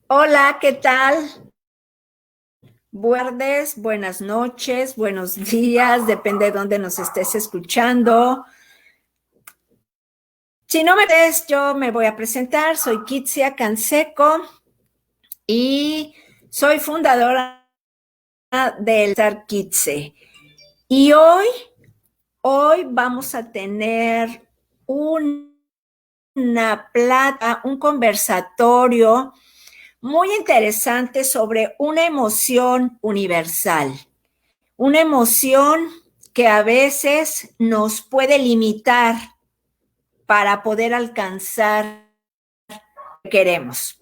Hola, ¿qué tal? Buenas noches, buenos días, depende de dónde nos estés escuchando. Si no me ves, yo me voy a presentar. Soy Kitsia Canseco y soy fundadora del Star Kitse. Y hoy vamos a tener una plata, un conversatorio muy interesante sobre una emoción universal. Una emoción que a veces nos puede limitar para poder alcanzar lo que queremos.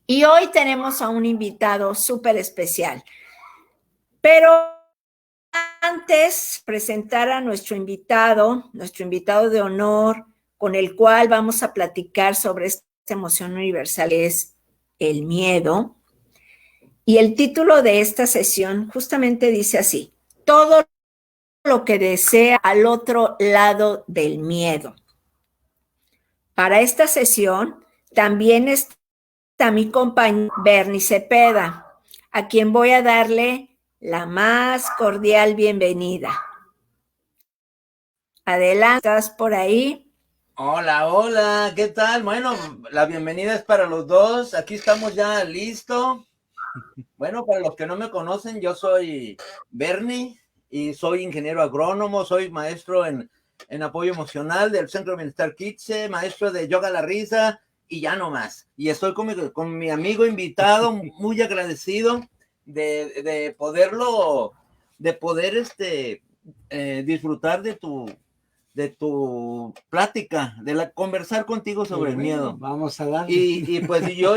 Y hoy tenemos a un invitado súper especial. Pero antes presentar a nuestro invitado de honor, con el cual vamos a platicar sobre esta emoción universal, que es el miedo. Y el título de esta sesión justamente dice así: todo lo que desea al otro lado del miedo. Para esta sesión también está mi compañero Bernie Cepeda, a quien voy a darle la más cordial bienvenida. Adelante, ¿estás por ahí? Hola, hola, ¿qué tal? Bueno, la bienvenida es para los dos. Aquí estamos ya listo. Bueno, para los que no me conocen, yo soy Bernie y soy ingeniero agrónomo, soy maestro en apoyo emocional del Centro de Bienestar Kitse, maestro de yoga a la risa y ya no más. Y estoy con mi amigo invitado, muy agradecido de poderlo, de poder disfrutar de tu plática, conversar contigo Pues sobre el bueno, miedo. vamos a darle. Y pues yo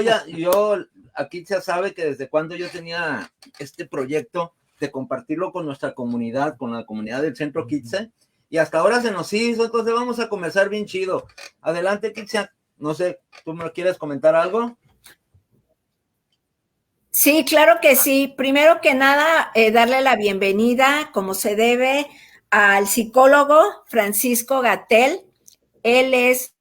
aquí ya sabe que desde cuando yo tenía este proyecto de compartirlo con nuestra comunidad, con la comunidad del Centro Kitse, y hasta ahora se nos hizo, entonces vamos a conversar bien chido. Adelante, Kitse, no sé, ¿tú me quieres comentar algo? Sí, claro que sí. Primero que nada, darle la bienvenida, como se debe, al psicólogo Francisco Gatell. Él es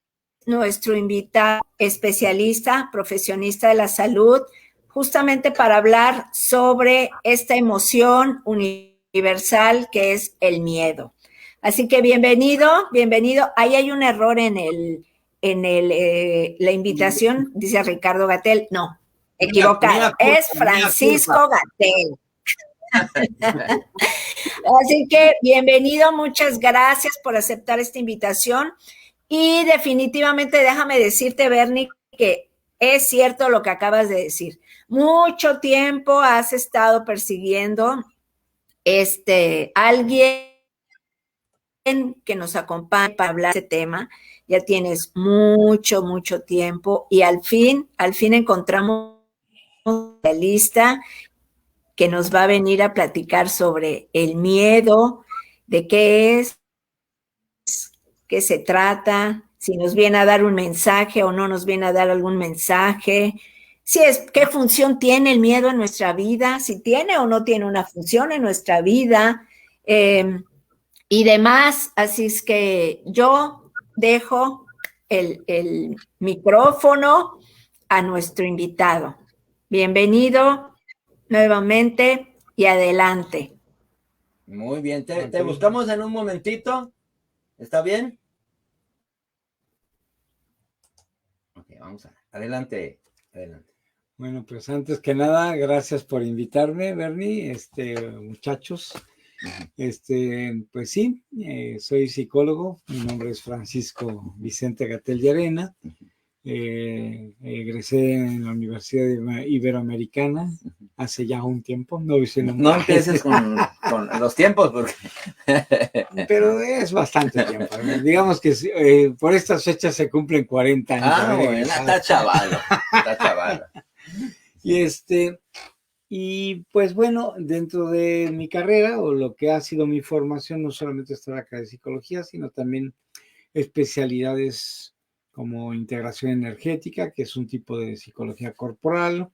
nuestro invitado especialista, profesionista de la salud, justamente para hablar sobre esta emoción universal que es el miedo. Así que bienvenido, bienvenido. Ahí hay un error la invitación, dice Ricardo Gatell. No, Mía equivocado. culpa, Es mía culpa. Francisco Gatell. Así que bienvenido, muchas gracias por aceptar esta invitación. Y definitivamente déjame decirte, Bernie, que es cierto lo que acabas de decir. Mucho tiempo has estado persiguiendo alguien que nos acompañe para hablar de este tema. Ya tienes mucho tiempo y al fin encontramos la lista que nos va a venir a platicar sobre el miedo, de qué es, qué se trata, si nos viene a dar un mensaje o no nos viene a dar algún mensaje, si es qué función tiene el miedo en nuestra vida, si tiene o no tiene una función en nuestra vida, y demás. Así es que yo dejo el micrófono a nuestro invitado. Bienvenido nuevamente y adelante. Muy bien, te Ok. buscamos en un momentito, ¿está bien? Ok, adelante, adelante. Bueno, pues antes que nada, gracias por invitarme, Bernie, muchachos. Pues sí, soy psicólogo. Mi nombre es Francisco Vicente Gatell Llerena. Egresé en la Universidad Iberoamericana hace ya un tiempo. No hice No nunca empieces con los tiempos porque pero es bastante tiempo. Digamos que por estas fechas se cumplen 40 años de ah, haber bueno, egresado. está chavalo, está chavalo. Y y pues bueno, dentro de mi carrera o lo que ha sido mi formación, no solamente está acá de psicología, sino también especialidades como integración energética, que es un tipo de psicología corporal,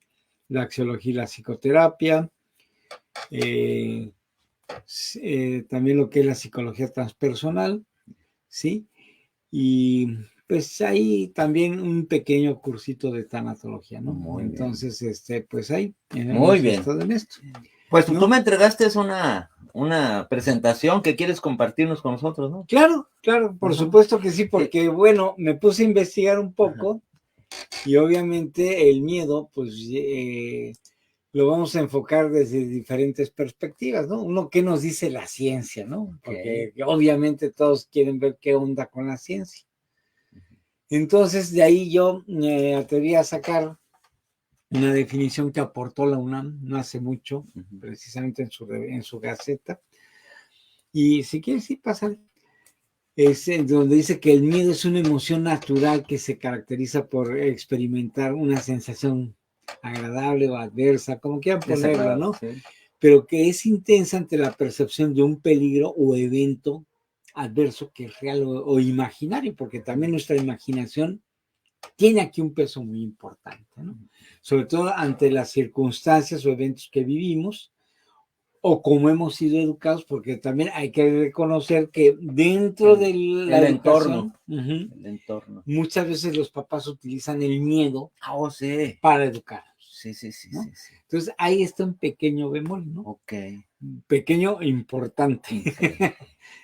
la axiología y la psicoterapia, eh, también lo que es la psicología transpersonal, ¿sí? Y pues ahí también un pequeño cursito de tanatología, ¿no? Muy bien. Entonces, pues ahí Muy bien. estado en esto. Pues ¿no? tú me entregaste una presentación que quieres compartirnos con nosotros, ¿no? Claro, por supuesto que sí, porque bueno, me puse a investigar un poco y obviamente el miedo, pues lo vamos a enfocar desde diferentes perspectivas, ¿no? Uno, ¿qué nos dice la ciencia, no? Porque obviamente todos quieren ver qué onda con la ciencia. Entonces, de ahí yo me atreví a sacar una definición que aportó la UNAM no hace mucho, precisamente en su gaceta. Y si quieres, sí, pásale. Es donde dice que el miedo es una emoción natural que se caracteriza por experimentar una sensación agradable o adversa, como quieran ponerlo, ¿no? Sí. Pero que es intensa ante la percepción de un peligro o evento adverso que es real o imaginario, porque también nuestra imaginación tiene aquí un peso muy importante, ¿no? Sobre todo ante las circunstancias o eventos que vivimos o como hemos sido educados, porque también hay que reconocer que dentro de la educación, el entorno, muchas veces los papás utilizan el miedo sí. para educarnos. Sí, ¿no? sí. Entonces ahí está un pequeño bemol, ¿no? Ok. Pequeño importante.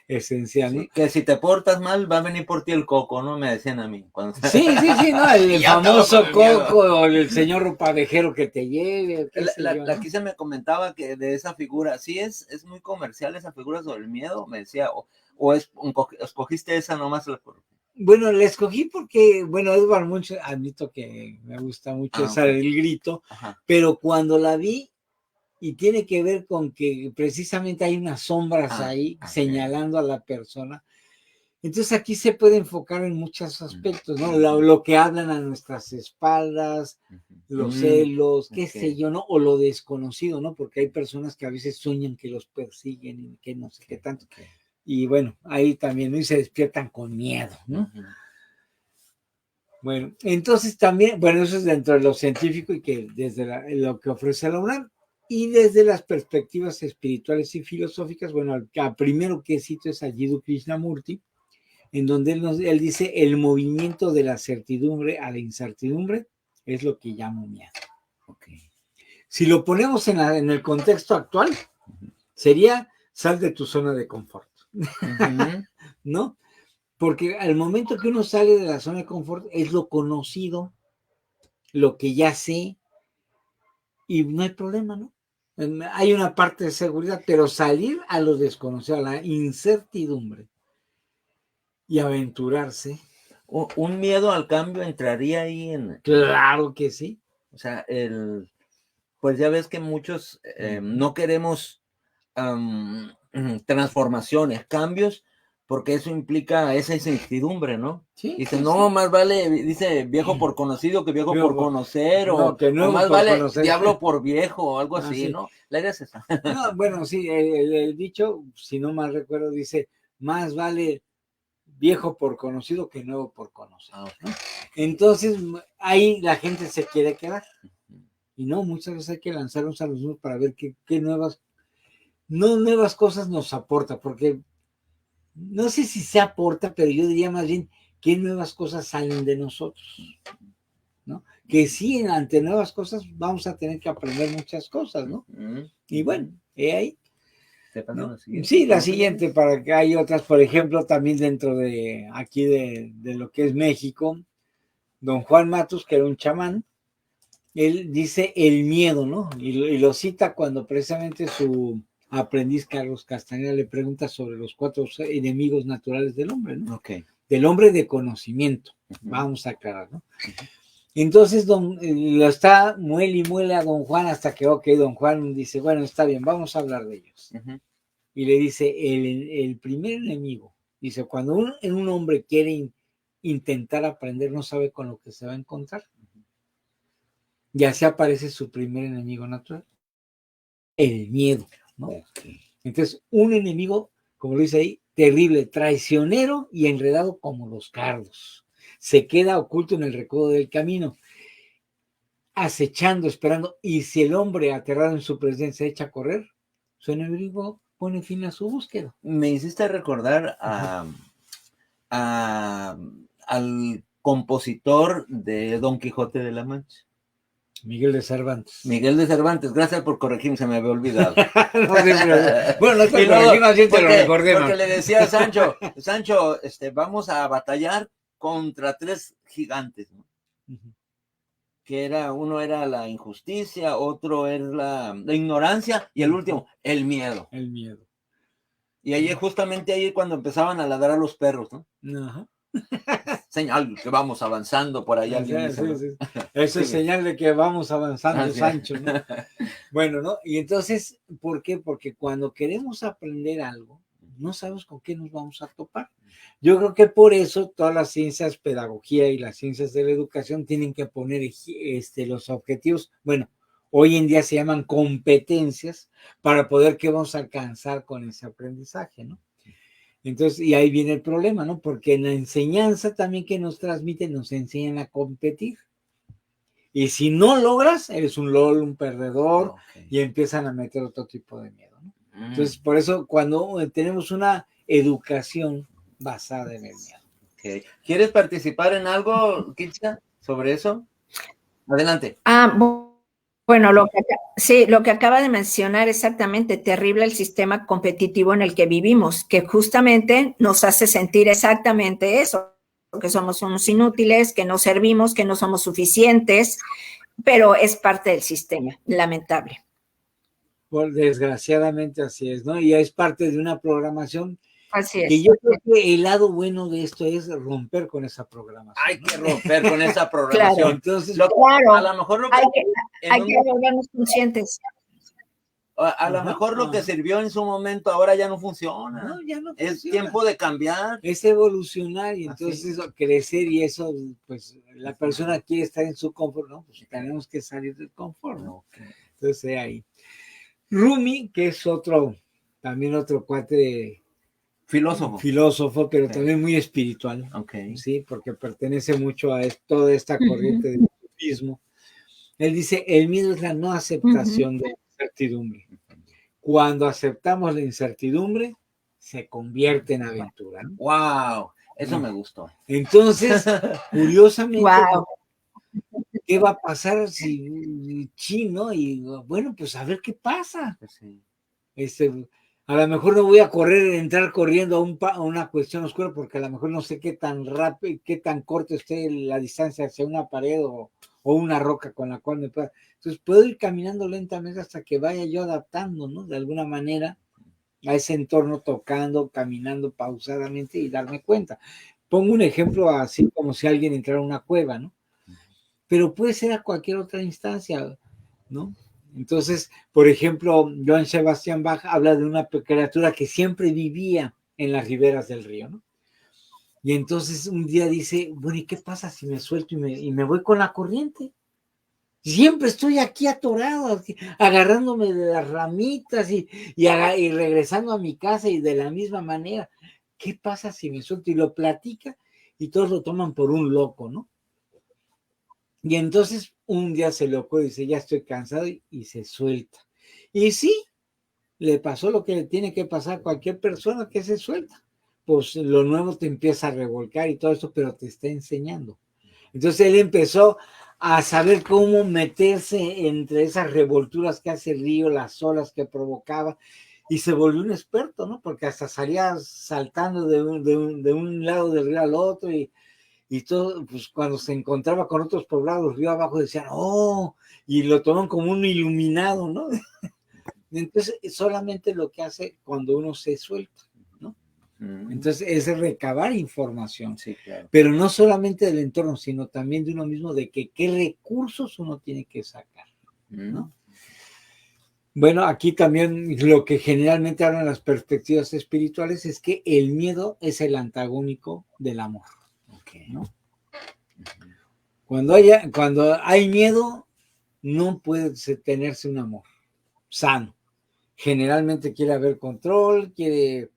Esencial, sí, ¿no? Que si te portas mal, va a venir por ti el coco, ¿no? Me decían a mí. Cuando... Sí, ¿no? El famoso coco o el señor ropavejero que te lleve. La Kisa me comentaba que de esa figura, sí es muy comercial esa figura sobre el miedo, me decía, o escogiste esa nomás. Bueno, la escogí porque, bueno, Edvard Munch, admito que me gusta mucho esa del grito, pero cuando la vi, y tiene que ver con que precisamente hay unas sombras ahí señalando a la persona. Entonces aquí se puede enfocar en muchos aspectos, ¿no? Lo que hablan a nuestras espaldas, los celos, qué sé yo, ¿no? O lo desconocido, ¿no? Porque hay personas que a veces sueñan que los persiguen y que no sé qué tanto. Y bueno, ahí también, ¿no? Y se despiertan con miedo, ¿no? Bueno, entonces también, bueno, eso es dentro de lo científico y que desde lo que ofrece la UNAM. Y desde las perspectivas espirituales y filosóficas, bueno, el primero que cito es a Jiddu Krishnamurti, en donde él dice, el movimiento de la certidumbre a la incertidumbre es lo que llamo miedo. Si lo ponemos en el contexto actual, sería sal de tu zona de confort, ¿no? Porque al momento que uno sale de la zona de confort es lo conocido, lo que ya sé, y no hay problema, ¿no? Hay una parte de seguridad, pero salir a lo desconocido, a la incertidumbre y aventurarse. ¿Un miedo al cambio entraría ahí en...? Claro que sí. O sea, pues ya ves que muchos no queremos transformaciones, cambios, porque eso implica esa incertidumbre, ¿no? Sí, dice, no, más vale, dice, viejo por conocido que viejo por conocer, no, que o más por vale conocer. diablo por viejo, o algo así, sí. ¿no? La idea es esa. No, bueno, sí, el dicho, si no mal recuerdo, dice, más vale viejo por conocido que nuevo por conocer, ¿no? Entonces, ahí la gente se quiere quedar. Y no, muchas veces hay que lanzarnos a los nuevos para ver qué nuevas cosas nos aporta, porque no sé si se aporta, pero yo diría más bien qué nuevas cosas salen de nosotros, ¿no? Que sí, ante nuevas cosas vamos a tener que aprender muchas cosas, ¿no? Y bueno, ahí. ¿no? Sí, la siguiente, para que hay otras, por ejemplo, también dentro de aquí de lo que es México, don Juan Matus, que era un chamán, él dice el miedo, ¿no? Y lo cita cuando precisamente su aprendiz Carlos Castañeda le pregunta sobre los 4 enemigos naturales del hombre, ¿no? Del hombre de conocimiento, vamos a aclarar, ¿no? Entonces lo está muele y muele a don Juan hasta que, don Juan dice, bueno, está bien, vamos a hablar de ellos. Y le dice, el primer enemigo, dice, cuando un hombre quiere intentar aprender, no sabe con lo que se va a encontrar. Y así aparece su primer enemigo natural, el miedo, ¿no? Entonces, un enemigo, como lo dice ahí, terrible, traicionero y enredado como los cardos. Se queda oculto en el recodo del camino, acechando, esperando, y si el hombre aterrado en su presencia echa a correr, su enemigo pone fin a su búsqueda. Me hiciste recordar al compositor de Don Quijote de la Mancha. Miguel de Cervantes. Miguel de Cervantes, gracias por corregirme, se me había olvidado. No, bueno, no te Y luego, corregimos, sí te lo recordé. porque le decía a Sancho, vamos a batallar contra 3 gigantes, ¿no? Que uno era la injusticia, otro es la ignorancia y el último, el miedo. El miedo. Y ahí justamente ahí cuando empezaban a ladrar los perros, ¿no? Ajá. Señal que vamos avanzando por ahí. Alguien dice, ¿no? Sí. Eso es señal de que vamos avanzando, Sancho, ¿no? Bueno, ¿no? Y entonces, ¿por qué? Porque cuando queremos aprender algo, no sabemos con qué nos vamos a topar. Yo creo que por eso todas las ciencias, pedagogía y las ciencias de la educación tienen que poner los objetivos, bueno, hoy en día se llaman competencias para poder qué vamos a alcanzar con ese aprendizaje, ¿no? Entonces, y ahí viene el problema, ¿no? Porque en la enseñanza también que nos transmiten, nos enseñan a competir. Y si no logras, eres un LOL, un perdedor, y empiezan a meter otro tipo de miedo, ¿no? Entonces, por eso cuando tenemos una educación basada en el miedo. Okay. ¿Quieres participar en algo, Kitsia, sobre eso? Adelante. Bueno, lo que acaba de mencionar, exactamente, terrible el sistema competitivo en el que vivimos, que justamente nos hace sentir exactamente eso, que somos unos inútiles, que no servimos, que no somos suficientes, pero es parte del sistema, lamentable. Desgraciadamente así es, ¿no? Y es parte de una programación. Así es. Que yo creo que el lado bueno de esto es romper con esa programación. Hay que romper con esa programación. Claro. Entonces, claro, a lo mejor lo que hay que volvernos conscientes. A lo mejor lo que sirvió en su momento ahora ya no funciona. No, ya no es funciona. Tiempo de cambiar. Es evolucionar y entonces eso, crecer y eso, pues la persona quiere estar en su confort, ¿no? Pues tenemos que salir del confort, ¿no? Entonces ahí. Rumi, que es también otro cuate filósofo, pero también muy espiritual, ¿sí? Porque pertenece mucho a toda esta corriente del sufismo. Él dice, el miedo es la no aceptación de la incertidumbre. Cuando aceptamos la incertidumbre, se convierte en aventura, ¿no? ¡Wow! Eso me gustó. Entonces, curiosamente, ¿qué va a pasar si ¿no? Y bueno, pues a ver qué pasa. A lo mejor no voy a entrar corriendo a una cuestión oscura porque a lo mejor no sé qué tan rápido, qué tan corto esté la distancia hacia una pared o una roca con la cual me pueda. Entonces puedo ir caminando lentamente hasta que vaya yo adaptando, ¿no? De alguna manera a ese entorno, tocando, caminando pausadamente y darme cuenta. Pongo un ejemplo así como si alguien entrara a una cueva, ¿no? Pero puede ser a cualquier otra instancia, ¿no? Entonces, por ejemplo, Johann Sebastian Bach habla de una criatura que siempre vivía en las riberas del río, ¿no? Y entonces un día dice, bueno, ¿y qué pasa si me suelto y me voy con la corriente? Siempre estoy aquí atorado, agarrándome de las ramitas y regresando a mi casa y de la misma manera. ¿Qué pasa si me suelto? Y lo platica y todos lo toman por un loco, ¿no? Y entonces un día se le ocurre y dice, ya estoy cansado y se suelta. Y sí, le pasó lo que le tiene que pasar a cualquier persona que se suelta. Pues lo nuevo te empieza a revolcar y todo eso, pero te está enseñando. Entonces él empezó a saber cómo meterse entre esas revolturas que hace el río, las olas que provocaba, y se volvió un experto, ¿no? Porque hasta salía saltando de un lado del río al otro y todo, pues cuando se encontraba con otros poblados río abajo decían, oh, y lo toman como un iluminado, ¿no? Entonces, solamente lo que hace cuando uno se suelta, ¿no? Entonces, es recabar información, sí, claro. Pero no solamente del entorno, sino también de uno mismo, de qué recursos uno tiene que sacar, ¿no? Bueno, aquí también lo que generalmente hablan las perspectivas espirituales es que el miedo es el antagónico del amor. ¿No? Cuando hay miedo, no puede tenerse un amor sano. Generalmente quiere haber control, quiere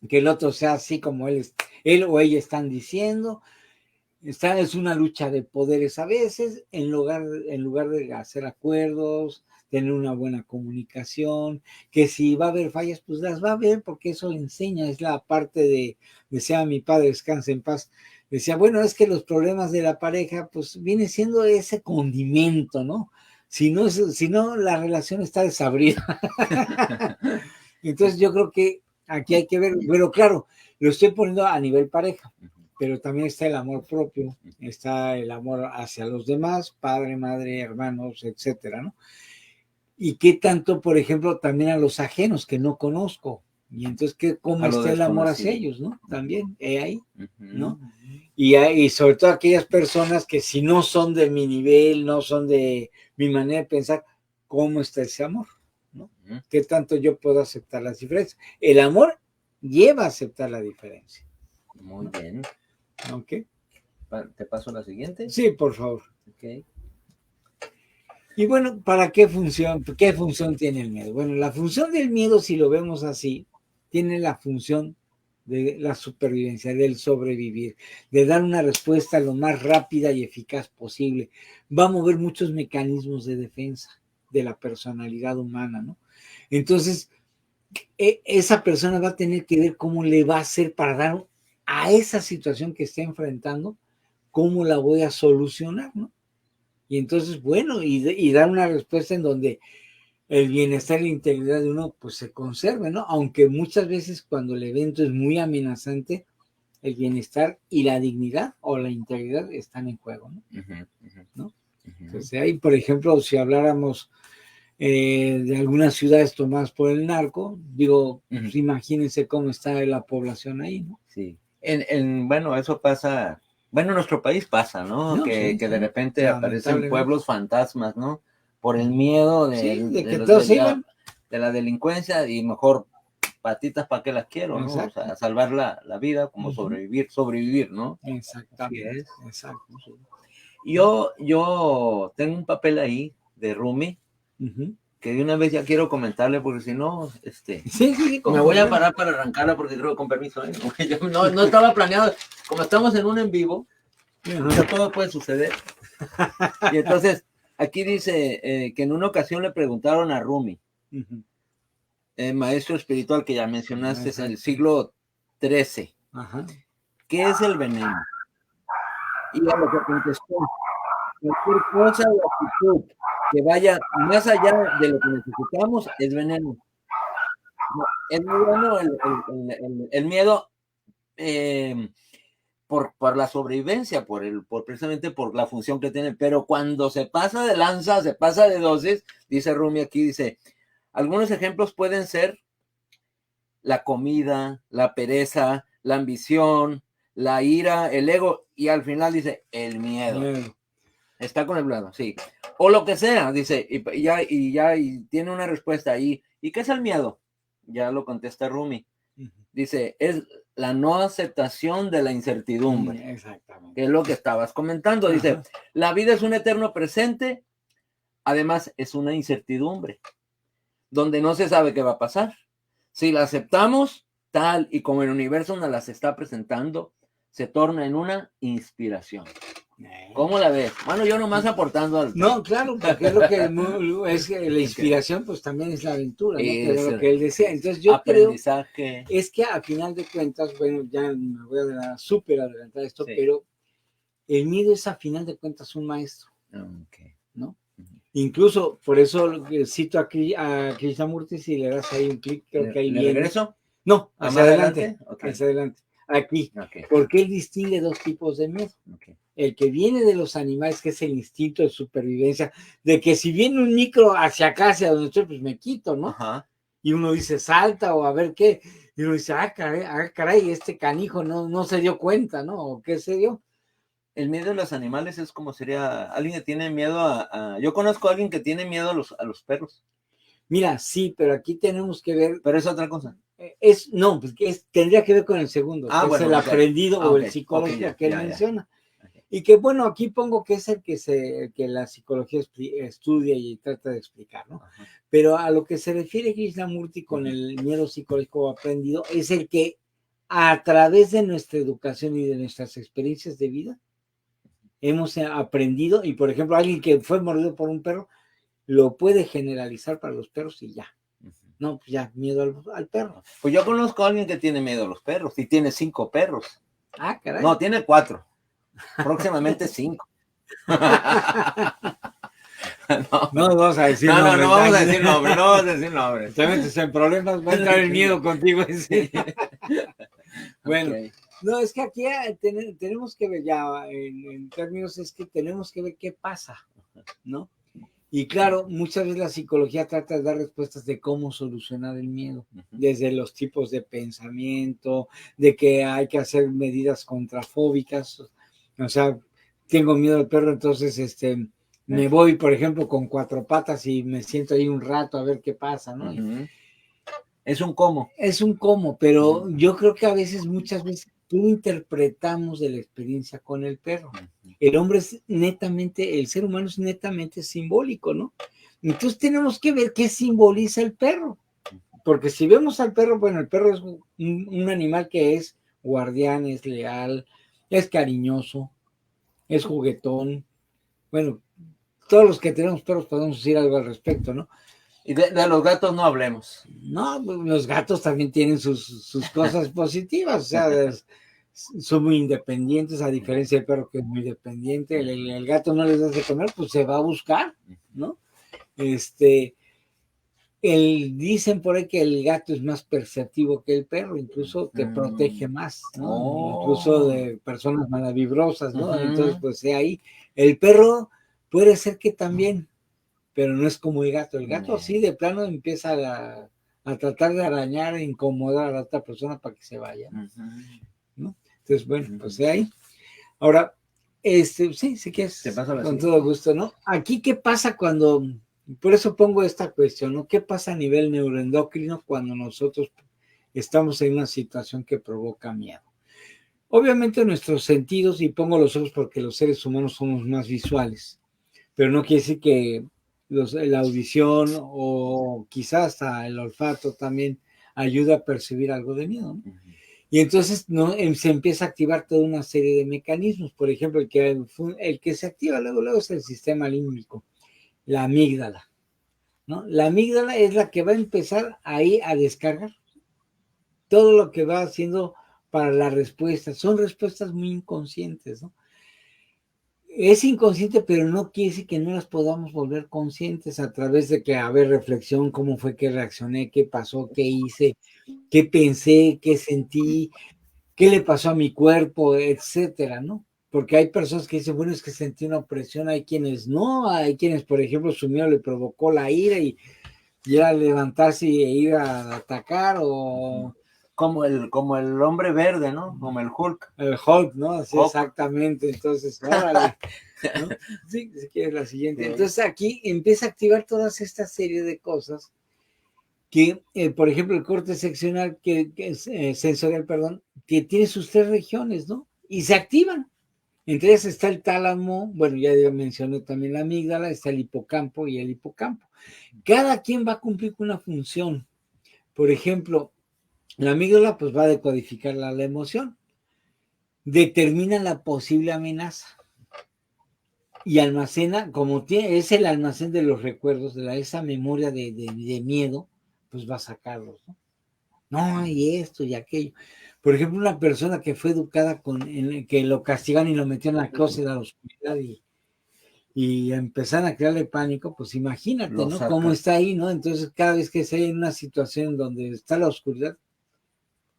que el otro sea así como él o ella están diciendo. Es una lucha de poderes a veces, en lugar de hacer acuerdos, tener una buena comunicación, que si va a haber fallas, pues las va a haber porque eso le enseña, es la parte de, decía mi padre, descanse en paz, decía, bueno, es que los problemas de la pareja, pues viene siendo ese condimento, ¿no? Si no, la relación está desabrida. Entonces yo creo que aquí hay que ver, pero claro, lo estoy poniendo a nivel pareja, pero también está el amor propio, está el amor hacia los demás, padre, madre, hermanos, etcétera, ¿no? Y qué tanto, por ejemplo, también a los ajenos que no conozco. Y entonces, ¿cómo está el amor hacia ellos, ¿no? También, ahí, ¿no? Y sobre todo aquellas personas que si no son de mi nivel, no son de mi manera de pensar, ¿cómo está ese amor? ¿No? ¿Qué tanto yo puedo aceptar las diferencias? El amor lleva a aceptar la diferencia. Muy bien. ¿Ok? ¿Te paso la siguiente? Sí, por favor. Ok. Y bueno, ¿para qué función tiene el miedo? Bueno, la función del miedo, si lo vemos así, tiene la función de la supervivencia, del sobrevivir, de dar una respuesta lo más rápida y eficaz posible. Va a mover muchos mecanismos de defensa de la personalidad humana, ¿no? Entonces, esa persona va a tener que ver cómo le va a hacer para dar a esa situación que está enfrentando, cómo la voy a solucionar, ¿no? Y entonces, bueno, y dar una respuesta en donde el bienestar y la integridad de uno pues se conserve, ¿no? Aunque muchas veces cuando el evento es muy amenazante, el bienestar y la dignidad o la integridad están en juego, ¿no? ¿No? Entonces ahí, por ejemplo, si habláramos de algunas ciudades tomadas por el narco, digo, pues imagínense cómo está la población ahí, ¿no? Sí. Bueno, eso pasa, bueno, en nuestro país pasa, ¿no? Que de repente aparecen pueblos fantasmas, ¿no? Por el miedo de la delincuencia y mejor patitas para qué las quiero, ¿no? O sea, salvar la vida, como sobrevivir, ¿no? Exactamente. Exacto. Yo tengo un papel ahí de roomie, que de una vez ya quiero comentarle, porque si no, me voy a parar para arrancarla, porque creo, con permiso, no estaba planeado, como estamos en un en vivo, todo puede suceder. Y entonces, aquí dice que en una ocasión le preguntaron a Rumi, maestro espiritual que ya mencionaste, es el siglo XIII, ¿qué es el veneno? Y a lo que contestó, cualquier cosa o actitud que vaya más allá de lo que necesitamos es veneno. Es muy bueno el miedo por la sobrevivencia, precisamente por la función que tiene, pero cuando se pasa de lanza, se pasa de dosis, dice Rumi aquí, dice, algunos ejemplos pueden ser la comida, la pereza, la ambición, la ira, el ego, y al final dice, el miedo. Está con el lado, sí. O lo que sea, dice, y tiene una respuesta ahí. ¿Y qué es el miedo? Ya lo contesta Rumi. Dice, es la no aceptación de la incertidumbre. Exactamente. Que es lo que estabas comentando. Dice, la vida es un eterno presente, además es una incertidumbre, donde no se sabe qué va a pasar. Si la aceptamos, tal y como el universo nos las está presentando, se torna en una inspiración. ¿Cómo la ves? Bueno, yo nomás aportando al... No, claro, porque es lo que es que la inspiración, pues también es la aventura, ¿no? Que es lo que él decía. Entonces yo creo es que a final de cuentas, bueno, ya me voy a súper adelantar esto, pero el miedo es a final de cuentas un maestro, ¿no? Incluso, por eso cito a Krishnamurti, si le das ahí un clic, creo que ahí viene. ¿Regreso? No, hacia adelante. Hacia adelante. Aquí. Okay. Porque él distingue dos tipos de miedo. El que viene de los animales, que es el instinto de supervivencia, de que si viene un micro hacia acá, hacia donde estoy, pues me quito, ¿no? Y uno dice, salta o a ver qué. Y uno dice, caray, este canijo no se dio cuenta, ¿no? ¿O qué se dio? El miedo a los animales es como sería alguien que tiene miedo yo conozco a alguien que tiene miedo a los perros. Mira, sí, pero aquí tenemos que ver. Pero es otra cosa. No, pues tendría que ver con el segundo, que es el aprendido o el psicológico que él menciona. Y que bueno, aquí pongo que es el que la psicología estudia y trata de explicar, ¿no? Pero a lo que se refiere Krishnamurti con el miedo psicológico aprendido es el que a través de nuestra educación y de nuestras experiencias de vida hemos aprendido, y por ejemplo, alguien que fue mordido por un perro, lo puede generalizar para los perros y ya. No, pues ya, miedo al perro. Pues yo conozco a alguien que tiene miedo a los perros y tiene 5 perros. Ah, caray. No, tiene 4. Próximamente 5. No vamos a decir nombres. No vamos a decir nombres. No vamos a decir nombres. Te metes en problemas, va a entrar el miedo contigo. Bueno, okay. No, es que aquí tenemos que ver ya, en términos es que tenemos que ver qué pasa, ¿no? Y claro, muchas veces la psicología trata de dar respuestas de cómo solucionar el miedo, desde los tipos de pensamiento, de que hay que hacer medidas contrafóbicas, o sea, tengo miedo al perro, entonces me voy, por ejemplo, con 4 patas y me siento ahí un rato a ver qué pasa, ¿no? Es un cómo. Es un cómo, pero yo creo que muchas veces interpretamos de la experiencia con el perro. El hombre es netamente, el ser humano es netamente simbólico, ¿no? Entonces tenemos que ver qué simboliza el perro. Porque si vemos al perro, bueno, el perro es un animal que es guardián, es leal, es cariñoso, es juguetón. Bueno, todos los que tenemos perros podemos decir algo al respecto, ¿no? Y de los gatos no hablemos. No, los gatos también tienen sus cosas positivas, o sea, son muy independientes, a diferencia del perro que es muy dependiente. El gato no les hace comer, pues se va a buscar, ¿no? Dicen por ahí que el gato es más perceptivo que el perro, incluso te protege más, ¿no? Incluso de personas malavibrosas, ¿no? Entonces, pues ahí, el perro puede ser que también, pero no es como el gato. El gato sí, de plano empieza a tratar de arañar e incomodar a la otra persona para que se vaya, ¿no? Entonces, bueno, pues de ahí. Ahora, sí, si quieres, con todo gusto, ¿no? Aquí, ¿qué pasa cuando, por eso pongo esta cuestión, ¿no? ¿Qué pasa a nivel neuroendocrino cuando nosotros estamos en una situación que provoca miedo? Obviamente nuestros sentidos, y pongo los ojos porque los seres humanos somos más visuales, pero no quiere decir que la audición o quizás hasta el olfato también ayuda a percibir algo de miedo, ¿no? Y entonces se empieza a activar toda una serie de mecanismos. Por ejemplo, el que se activa luego es el sistema límbico, la amígdala, ¿no? La amígdala es la que va a empezar ahí a descargar todo lo que va haciendo para la respuesta. Son respuestas muy inconscientes, ¿no? Es inconsciente, pero no quiere decir que no las podamos volver conscientes a través de que, a ver, reflexión, cómo fue que reaccioné, qué pasó, qué hice, qué pensé, qué sentí, qué le pasó a mi cuerpo, etcétera, ¿no? Porque hay personas que dicen, bueno, es que sentí una opresión, hay quienes no, hay quienes, por ejemplo, su miedo le provocó la ira y ya levantarse e ir a atacar o... Como el hombre verde, ¿no? Como el Hulk. El Hulk, ¿no? Sí, Hulk. Exactamente. Entonces, órale, ¿no? Sí, si quieres la siguiente. Sí. Entonces aquí empieza a activar todas esta serie de cosas que, por ejemplo, el corte seccional, sensorial, perdón, que tiene sus 3 regiones, ¿no? Y se activan. Entre ellas está el tálamo, bueno, ya mencioné también la amígdala, está el hipocampo y el hipocampo. Cada quien va a cumplir con una función. Por ejemplo, la amígdala pues va a decodificar la emoción, determina la posible amenaza y almacena, como es el almacén de los recuerdos, de esa memoria de miedo, pues va a sacarlos, ¿no? No, y esto y aquello. Por ejemplo, una persona que fue educada que lo castigan y lo metían a la closet a la oscuridad y empezaron a crearle pánico, pues imagínate, ¿no? Cómo está ahí, ¿no? Entonces, cada vez que se hay en una situación donde está la oscuridad,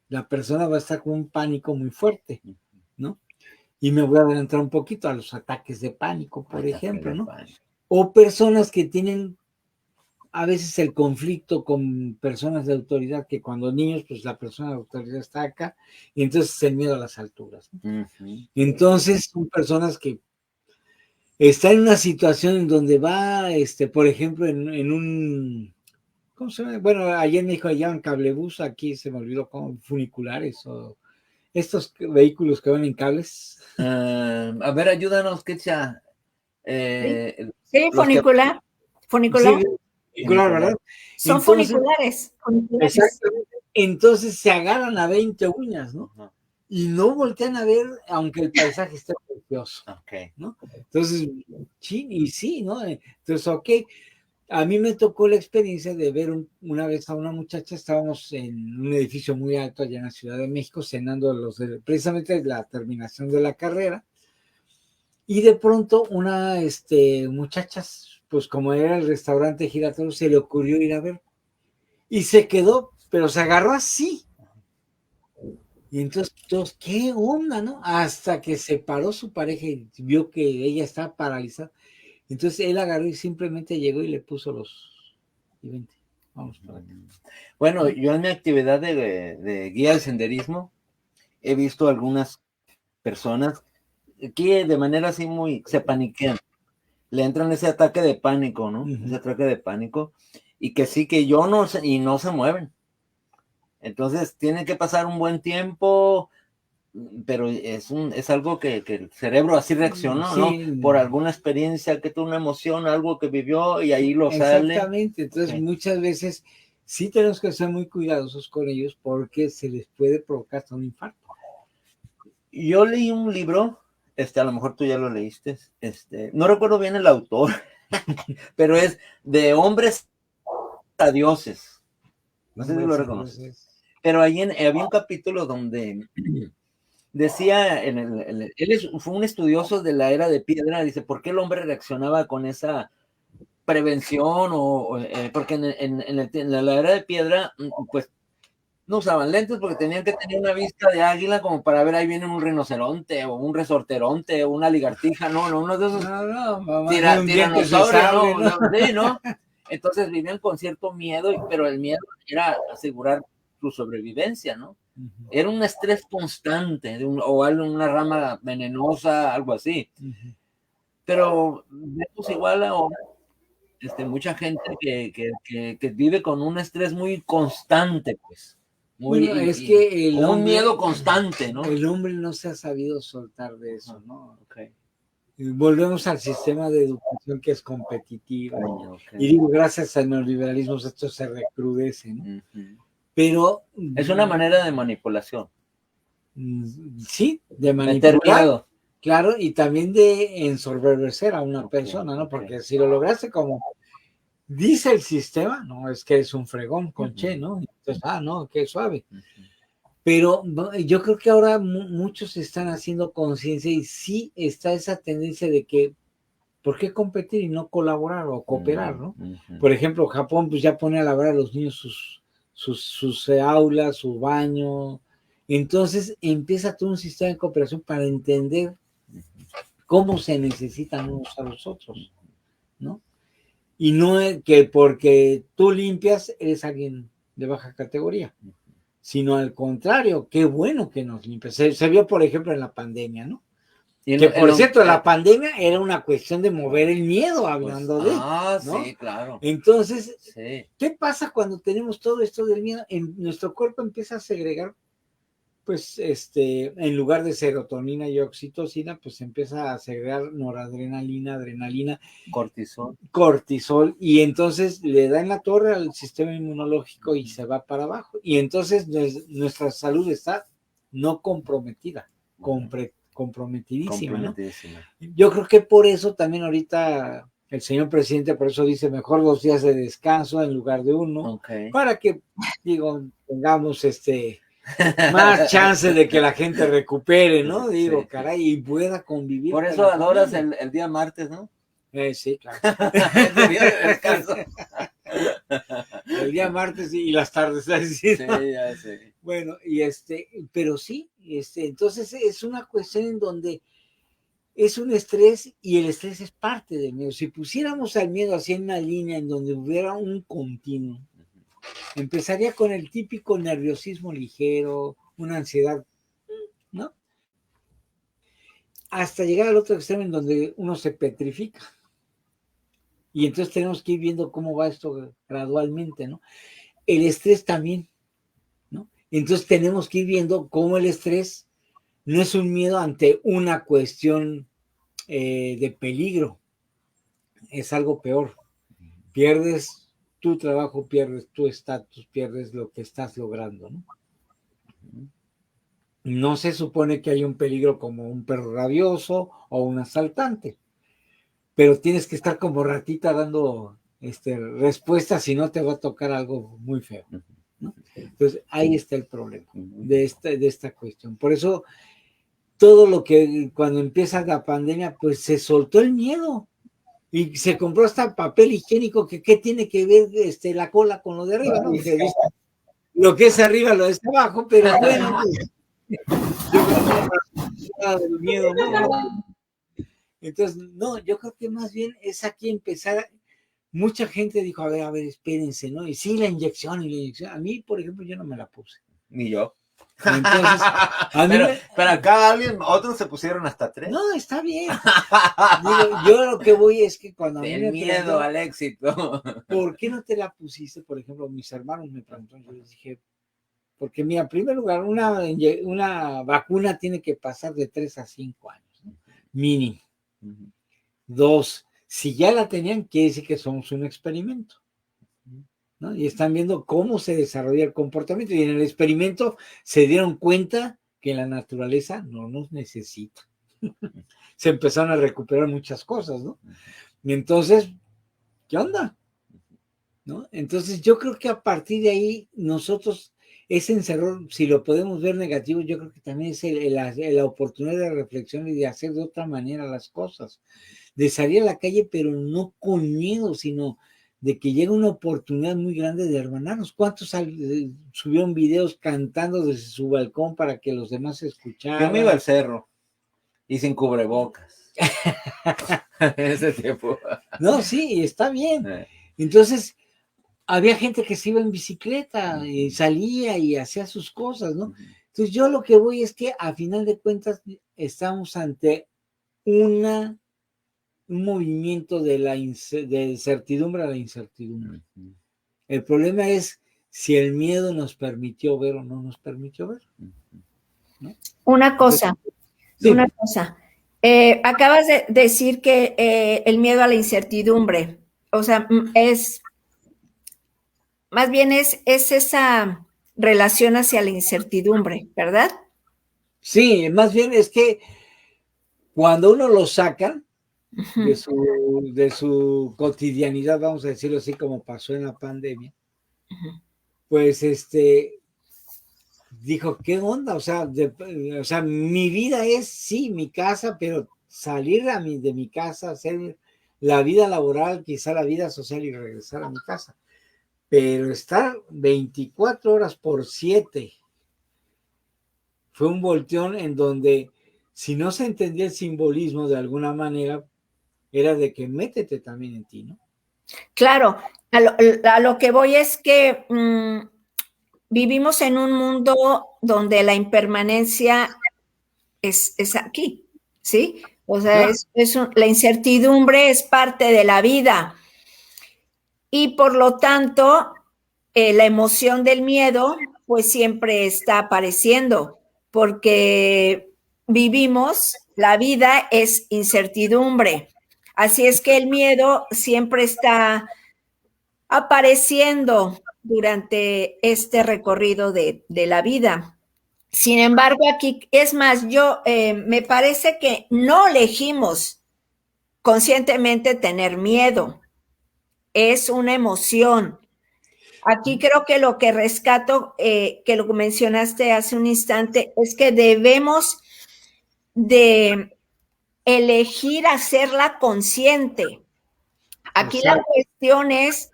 la persona va a estar con un pánico muy fuerte, ¿no? Y me voy a adelantar un poquito a los ataques de pánico, por ejemplo, ¿no? O personas que tienen a veces el conflicto con personas de autoridad, que cuando niños, pues la persona de autoridad está acá, y entonces el miedo a las alturas, ¿no? Entonces son personas que están en una situación en donde va, por ejemplo, en un... ¿Cómo se llama? Bueno, ayer me dijo, llaman cablebús, aquí se me olvidó, como funiculares o estos vehículos que van en cables. A ver, ayúdanos, Ketsia. Sí, funicular. Funicular. Sí, funicular, ¿verdad? Son funiculares. Exactamente. Entonces se agarran a 20 uñas, ¿no? Y no voltean a ver, aunque el paisaje esté precioso, ¿no? Entonces, sí, ¿no? Entonces, ok. A mí me tocó la experiencia de ver una vez a una muchacha, estábamos en un edificio muy alto allá en la Ciudad de México, cenando precisamente la terminación de la carrera, y de pronto una muchacha, pues como era el restaurante giratorio, se le ocurrió ir a ver, y se quedó, pero se agarró así. Y entonces todos, ¿qué onda, no? Hasta que se paró su pareja y vio que ella estaba paralizada. Entonces él agarró y simplemente llegó y le puso y vente, vamos para acá. Bueno, yo en mi actividad de guía de senderismo he visto algunas personas que de manera así se paniquean, le entran ese ataque de pánico, ¿no? Ese ataque de pánico, y que sí que y no se mueven. Entonces tiene que pasar un buen tiempo, pero es algo que el cerebro así reaccionó, sí, ¿no? Por alguna experiencia que tuvo, una emoción, algo que vivió y ahí lo sale. Exactamente, entonces muchas veces sí tenemos que ser muy cuidadosos con ellos porque se les puede provocar hasta un infarto. Yo leí un libro, a lo mejor tú ya lo leíste, no recuerdo bien el autor, pero es de hombres a dioses. No sé si lo reconoces. Pero ahí había un capítulo donde decía, fue un estudioso de la era de piedra, dice, ¿por qué el hombre reaccionaba con esa prevención? Porque en la era de piedra, pues, no usaban lentes porque tenían que tener una vista de águila como para ver ahí viene un rinoceronte o un resorteronte o una ligartija, no, uno de esos tiranosaurios, ¿no? Sí, ¿no? Entonces vivían con cierto miedo, pero el miedo era asegurar su sobrevivencia, ¿no? Era un estrés constante o una rama venenosa, algo así. Pero vemos igual ahora mucha gente que vive con un estrés muy constante, pues. Bueno, es que un miedo constante, ¿no? El hombre no se ha sabido soltar de eso, ¿no? Okay. Volvemos al sistema de educación que es competitiva. Y digo, gracias al neoliberalismo esto se recrudece, ¿no? Pero es una manera de manipulación. Sí, de manipular. Claro, y también de ensorberbecer a una persona, ¿no? Porque si lo lograste como dice el sistema, no, es que es un fregón con Che, ¿no? Entonces, no, qué suave. Pero yo creo que ahora muchos están haciendo conciencia y sí está esa tendencia de que, ¿por qué competir y no colaborar o cooperar, no? Por ejemplo, Japón pues ya pone a lavar a los niños sus aulas, su baño. Entonces empieza todo un sistema de cooperación para entender cómo se necesitan unos a los otros, ¿no? Y no es que porque tú limpias eres alguien de baja categoría, sino al contrario, qué bueno que nos limpias. Se vio, por ejemplo, en la pandemia, ¿no? Que por cierto, la pandemia era una cuestión de mover el miedo, hablando de. ¿no? Sí, claro. Entonces, ¿qué pasa cuando tenemos todo esto del miedo? Nuestro cuerpo empieza a segregar, pues, en lugar de serotonina y oxitocina, pues empieza a segregar noradrenalina, adrenalina, cortisol, y entonces le da en la torre al sistema inmunológico y se va para abajo. Y entonces nuestra salud está no comprometida, comprometidísima, ¿no? Yo creo que por eso también ahorita el señor presidente, por eso dice mejor 2 días de descanso en lugar de 1, para que, digo, tengamos más chance de que la gente recupere, ¿no? Digo, caray, y pueda convivir. Por eso adoras el día martes, ¿no? Sí, claro. El día martes y las tardes. ¿Sí? Sí, ya sé. Bueno, y pero sí, entonces es una cuestión en donde es un estrés y el estrés es parte del miedo. Si pusiéramos al miedo así en una línea en donde hubiera un continuo, empezaría con el típico nerviosismo ligero, una ansiedad, ¿no? Hasta llegar al otro extremo en donde uno se petrifica. Y entonces tenemos que ir viendo cómo va esto gradualmente, ¿no? El estrés también, ¿no? Entonces tenemos que ir viendo cómo el estrés no es un miedo ante una cuestión de peligro, es algo peor. Pierdes tu trabajo, pierdes tu estatus, pierdes lo que estás logrando, ¿no? No se supone que hay un peligro como un perro rabioso o un asaltante, pero tienes que estar como ratita dando respuesta, si no te va a tocar algo muy feo, ¿no? Entonces, ahí está el problema de esta cuestión. Por eso, todo lo que cuando empieza la pandemia, pues se soltó el miedo. Y se compró hasta papel higiénico, que qué tiene que ver la cola con lo de arriba, ¿no? Porque lo que es arriba lo es abajo, pero bueno, pues, yo creo que del miedo, ¿no? Entonces, no, yo creo que más bien es aquí empezar. Mucha gente dijo, a ver, espérense, ¿no? Y sí, la inyección. A mí, por ejemplo, yo no me la puse. Ni yo. Entonces, pero acá otros se pusieron hasta 3. No, está bien. Digo, yo lo que voy es que cuando a mí me miedo al éxito. ¿Por qué no te la pusiste? Por ejemplo, mis hermanos me preguntaron, yo les dije, porque mira, en primer lugar, una vacuna tiene que pasar de 3 a 5 años, ¿no? Mínimo. 2, si ya la tenían, quiere decir que somos un experimento, ¿no? Y están viendo cómo se desarrolla el comportamiento, y en el experimento se dieron cuenta que la naturaleza no nos necesita. Se empezaron a recuperar muchas cosas, ¿no? Y entonces, ¿qué onda? ¿No? Entonces yo creo que a partir de ahí nosotros, ese encerrón, si lo podemos ver negativo, yo creo que también es la oportunidad de reflexión y de hacer de otra manera las cosas, de salir a la calle, pero no con miedo, sino de que llega una oportunidad muy grande de hermanarnos. ¿Cuántos subieron videos cantando desde su balcón para que los demás escucharan? Yo me iba al cerro y sin cubrebocas. En ese tiempo. No, sí, está bien. Entonces, había gente que se iba en bicicleta y salía y hacía sus cosas, ¿no? Entonces, yo lo que voy es que, a final de cuentas, estamos ante un movimiento de certidumbre a la incertidumbre. El problema es si el miedo nos permitió ver o no nos permitió ver, ¿no? Una cosa. Acabas de decir que el miedo a la incertidumbre, o sea, más bien es esa relación hacia la incertidumbre, ¿verdad? Sí, más bien es que cuando uno lo saca de su cotidianidad, vamos a decirlo así, como pasó en la pandemia, pues dijo, ¿qué onda? O sea, mi vida es, sí, mi casa, pero salir de mi casa, hacer la vida laboral, quizá la vida social y regresar a mi casa. Pero estar 24 horas por 7 fue un volteón en donde, si no se entendía el simbolismo de alguna manera, era de que métete también en ti, ¿no? Claro, a lo que voy es que vivimos en un mundo donde la impermanencia es aquí, ¿sí? O sea, la incertidumbre es parte de la vida y por lo tanto la emoción del miedo pues siempre está apareciendo porque la vida es incertidumbre. Así es que el miedo siempre está apareciendo durante este recorrido de la vida. Sin embargo, aquí, es más, me parece que no elegimos conscientemente tener miedo, es una emoción. Aquí creo que lo que rescato, que lo mencionaste hace un instante, es que debemos de elegir hacerla consciente. Aquí la cuestión es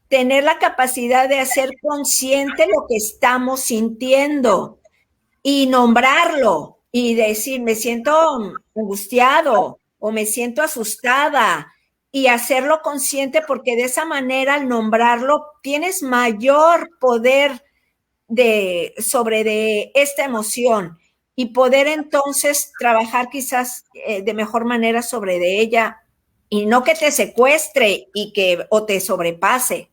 tener la capacidad de hacer consciente lo que estamos sintiendo y nombrarlo y decir, me siento angustiado o me siento asustada y hacerlo consciente porque de esa manera al nombrarlo tienes mayor poder sobre esta emoción y poder entonces trabajar quizás de mejor manera sobre de ella y no que te secuestre o te sobrepase.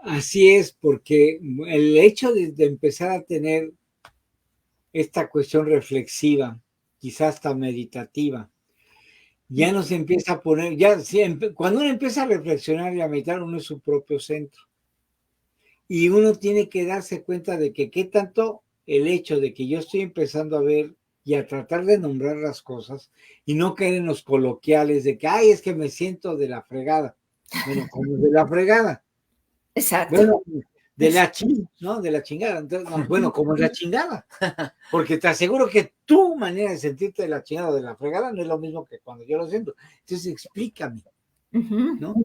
Así es, porque el hecho de empezar a tener esta cuestión reflexiva, quizás hasta meditativa, ya nos empieza a poner, cuando uno empieza a reflexionar y a meditar, uno es su propio centro. Y uno tiene que darse cuenta de que qué tanto el hecho de que yo estoy empezando a ver y a tratar de nombrar las cosas y no caer en los coloquiales de que, ay, es que me siento de la fregada. Bueno, como de la fregada. Exacto. Bueno, de la ¿no? De la chingada. Entonces, no, bueno, como es la chingada. Porque te aseguro que tu manera de sentirte de la chingada o de la fregada no es lo mismo que cuando yo lo siento. Entonces, explícame, ¿no?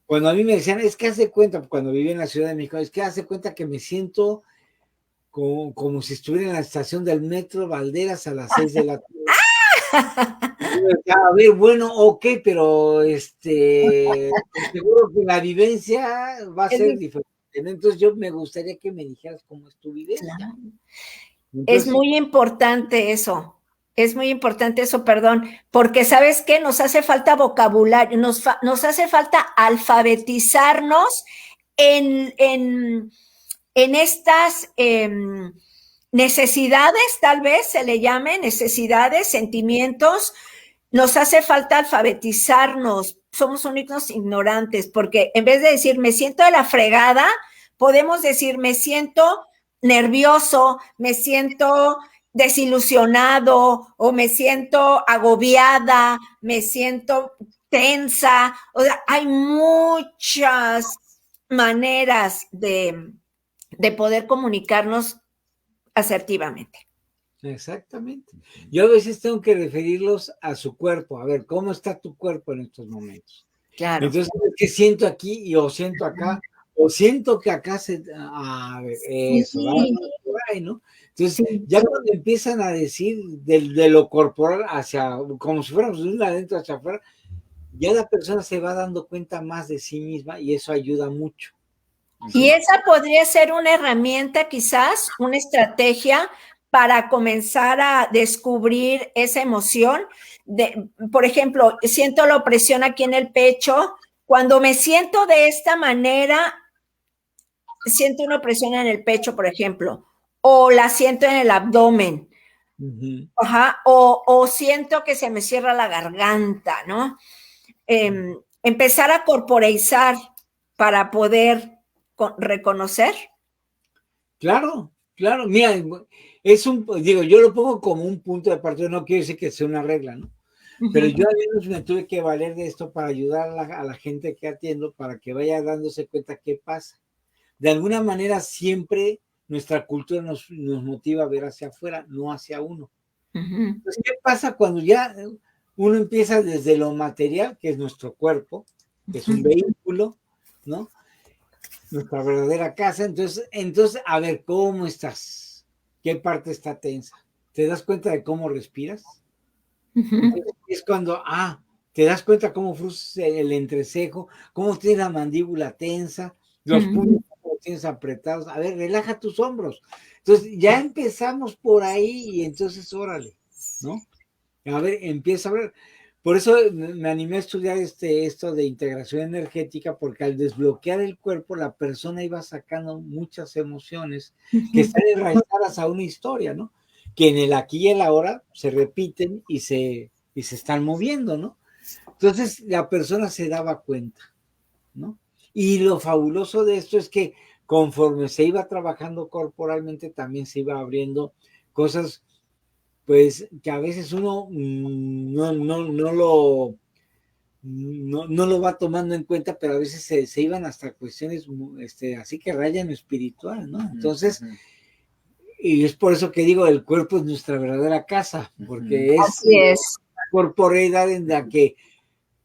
Cuando a mí me decían, es que hace cuenta, cuando viví en la Ciudad de México, es que hace cuenta que me siento como si estuviera en la estación del metro Valderas a las 6 de la tarde. A ver, bueno, ok, pero seguro que la vivencia va a ser diferente. Entonces yo me gustaría que me dijeras cómo es tu vivencia. Claro. Entonces, Es muy importante eso. Es muy importante eso, perdón, porque ¿sabes qué? Nos hace falta vocabulario, nos hace falta alfabetizarnos en estas necesidades, tal vez se le llame, necesidades, sentimientos. Nos hace falta alfabetizarnos. Somos únicos ignorantes, porque en vez de decir me siento de la fregada, podemos decir me siento nervioso, me siento desilusionado o me siento agobiada, me siento tensa. O sea, hay muchas maneras de poder comunicarnos asertivamente. exactamente. Yo a veces tengo que referirlos a su cuerpo. A ver, ¿cómo está tu cuerpo en estos momentos? Claro. Entonces, ¿qué siento aquí o siento acá? O siento que acá a ver, eso, Sí. por ahí, ¿no? Entonces, ya cuando empiezan a decir de lo corporal hacia, como si fuéramos de un adentro hacia afuera, ya la persona se va dando cuenta más de sí misma y eso ayuda mucho. Y esa podría ser una herramienta, quizás, una estrategia para comenzar a descubrir esa emoción. Por ejemplo, siento la opresión aquí en el pecho. Cuando me siento de esta manera, siento una opresión en el pecho, por ejemplo, o la siento en el abdomen. Ajá, o siento que se me cierra la garganta, ¿no? Empezar a corporeizar para poder reconocer. Claro, claro, mira, digo, yo lo pongo como un punto de partida, no quiere decir que sea una regla, ¿no? Pero yo al menos me tuve que valer de esto para ayudar a la gente que atiendo para que vaya dándose cuenta qué pasa. De alguna manera siempre nuestra cultura nos motiva a ver hacia afuera, no hacia uno. Entonces, ¿qué pasa cuando ya uno empieza desde lo material, que es nuestro cuerpo, que es un vehículo, ¿no? Nuestra verdadera casa. Entonces, a ver, ¿cómo estás? ¿Qué parte está tensa? ¿Te das cuenta de cómo respiras? Es cuando, te das cuenta cómo frustra el entrecejo, cómo tienes la mandíbula tensa, los puños cómo tienes apretados. A ver, relaja tus hombros. Entonces, ya empezamos por ahí y entonces, órale, ¿no? A ver, empieza a ver. Por eso me animé a estudiar esto de integración energética, porque al desbloquear el cuerpo, la persona iba sacando muchas emociones que están enraizadas a una historia, ¿no? Que en el aquí y el ahora se repiten y se están moviendo, ¿no? Entonces la persona se daba cuenta, ¿no? Y lo fabuloso de esto es que conforme se iba trabajando corporalmente, también se iba abriendo cosas pues que a veces uno no lo va tomando en cuenta, pero a veces se iban hasta cuestiones así que rayan espiritual, ¿no? Entonces, y es por eso que digo, el cuerpo es nuestra verdadera casa, porque es la corporeidad en la que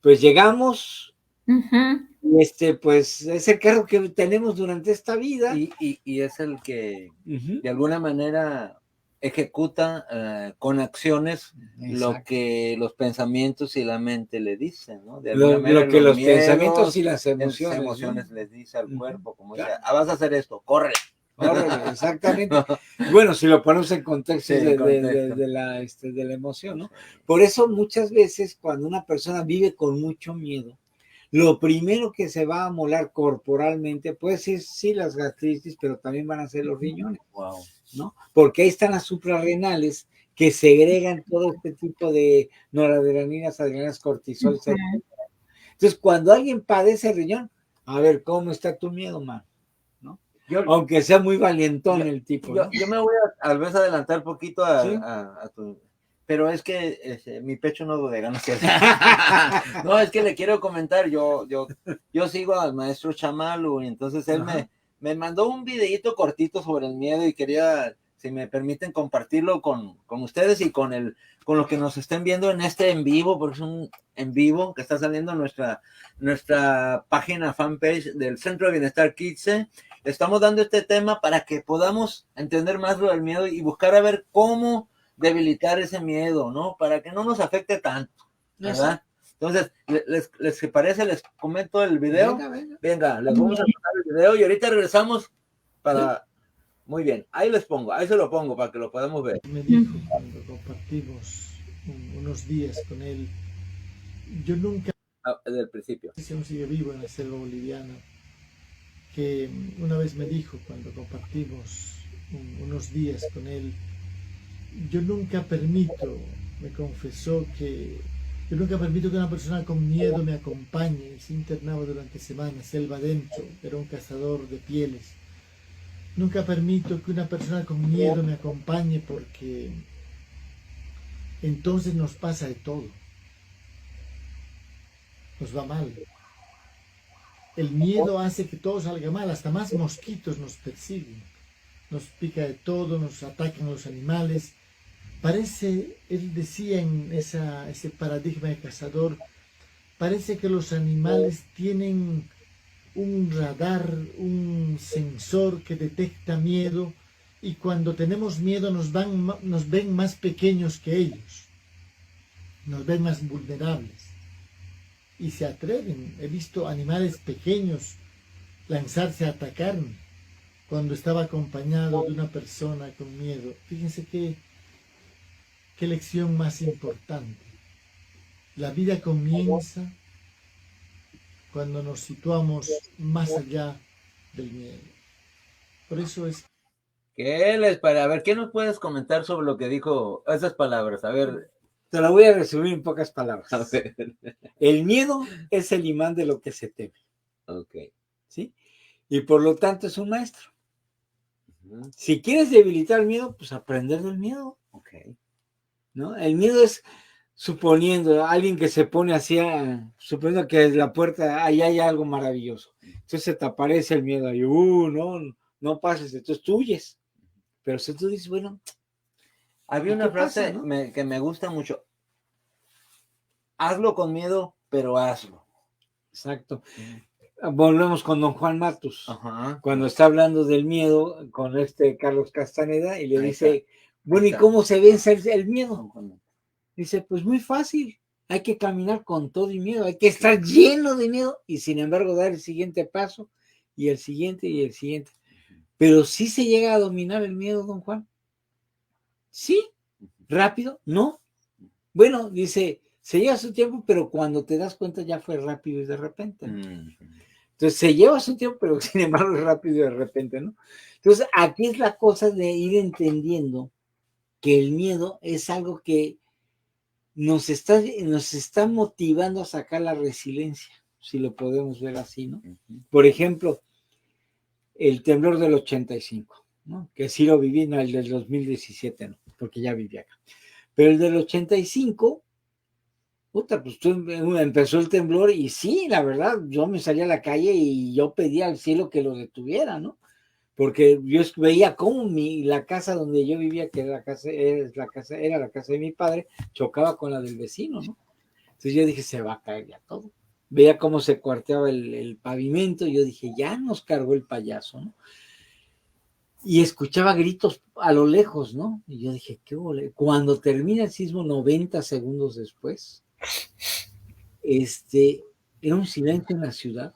pues llegamos, y pues es el carro que tenemos durante esta vida. Y es el que de alguna manera ejecuta con acciones lo que los pensamientos y la mente le dicen, ¿no? De alguna manera lo que los miedos, pensamientos y las emociones, ¿no? Les dice al cuerpo, como dice, vas a hacer esto, corre. Exactamente. Bueno, si lo ponemos en contexto, de la emoción, ¿no? Por eso muchas veces cuando una persona vive con mucho miedo, lo primero que se va a amolar corporalmente puede ser sí las gastritis, pero también van a ser los riñones, ¿no? Porque ahí están las suprarrenales que segregan todo este tipo de noradrenalinas, adrenalinas, cortisol, etc. Entonces, cuando alguien padece el riñón, a ver, ¿cómo está tu miedo, man? ¿No? Aunque sea muy valientón el tipo, ¿no? Yo me voy a vez adelantar un poquito a tu pero es que mi pecho no bodega, no sé. No, es que le quiero comentar, yo sigo al maestro Chamalu, y entonces él me mandó un videíto cortito sobre el miedo y quería, si me permiten, compartirlo con ustedes y con los que nos estén viendo en este en vivo, porque es un en vivo que está saliendo en nuestra página fanpage del Centro de Bienestar Kitse. Estamos dando este tema para que podamos entender más lo del miedo y buscar a ver cómo debilitar ese miedo, ¿no? Para que no nos afecte tanto, ¿verdad? Entonces, ¿les parece? ¿Les comento el video? Venga, les vamos a contar el video y ahorita regresamos para... Muy bien, ahí se lo pongo para que lo podamos ver. Me dijo cuando compartimos unos días con él, yo nunca... Desde el principio. Si aún sigue vivo en la selva boliviana, que una vez me dijo cuando compartimos unos días con él, yo nunca permito, me confesó que yo nunca permito que una persona con miedo me acompañe. Se internaba durante semanas, selva adentro, era un cazador de pieles. Nunca permito que una persona con miedo me acompañe porque entonces nos pasa de todo. Nos va mal. El miedo hace que todo salga mal, hasta más mosquitos nos persiguen. Nos pica de todo, nos atacan los animales. Parece, él decía en ese paradigma de cazador, parece que los animales tienen un radar, un sensor que detecta miedo, y cuando tenemos miedo nos ven más pequeños que ellos, nos ven más vulnerables y se atreven. He visto animales pequeños lanzarse a atacarme cuando estaba acompañado de una persona con miedo. Fíjense qué lección más importante. La vida comienza cuando nos situamos más allá del miedo. Por eso es... ¿Qué les parece? A ver, ¿qué nos puedes comentar sobre lo que dijo esas palabras? A ver. Te lo voy a resumir en pocas palabras. A ver. El miedo es el imán de lo que se teme. Ok. ¿Sí? Y por lo tanto es un maestro. Si quieres debilitar el miedo, pues aprender del miedo. Ok. ¿No? El miedo es, suponiendo, alguien que se pone así, suponiendo que en la puerta ahí hay algo maravilloso. Entonces se te aparece el miedo ahí, no pases, entonces tú huyes. Pero si tú dices, bueno... Había una frase que me gusta mucho. Hazlo con miedo, pero hazlo. Exacto. Volvemos con don Juan Matus. Cuando está hablando del miedo con Carlos Castaneda y le dice, bueno, ¿y cómo se vence el miedo? Dice, pues muy fácil. Hay que caminar con todo y miedo. Hay que estar lleno de miedo y sin embargo dar el siguiente paso y el siguiente y el siguiente. Pero sí se llega a dominar el miedo, don Juan. Sí, rápido, no. Bueno, dice, se lleva su tiempo, pero cuando te das cuenta ya fue rápido y de repente. Entonces se lleva su tiempo, pero sin embargo es rápido y de repente, ¿no? Entonces aquí es la cosa de ir entendiendo que el miedo es algo que nos está motivando a sacar la resiliencia, si lo podemos ver así, ¿no? Por ejemplo, el temblor del 85. ¿No? Que sí lo viví, no, el del 2017 no, porque ya viví acá. Pero el del 85, pues empezó el temblor y sí, la verdad, yo me salí a la calle y yo pedía al cielo que lo detuviera, ¿no? Porque yo veía cómo la casa donde yo vivía, que era la casa de mi padre, chocaba con la del vecino, ¿no? Entonces yo dije, se va a caer ya todo. Veía cómo se cuarteaba el pavimento y yo dije, ya nos cargó el payaso, ¿no? Y escuchaba gritos a lo lejos, ¿no? Y yo dije, ¿qué ole? Cuando termina el sismo, 90 segundos después, era un silencio en la ciudad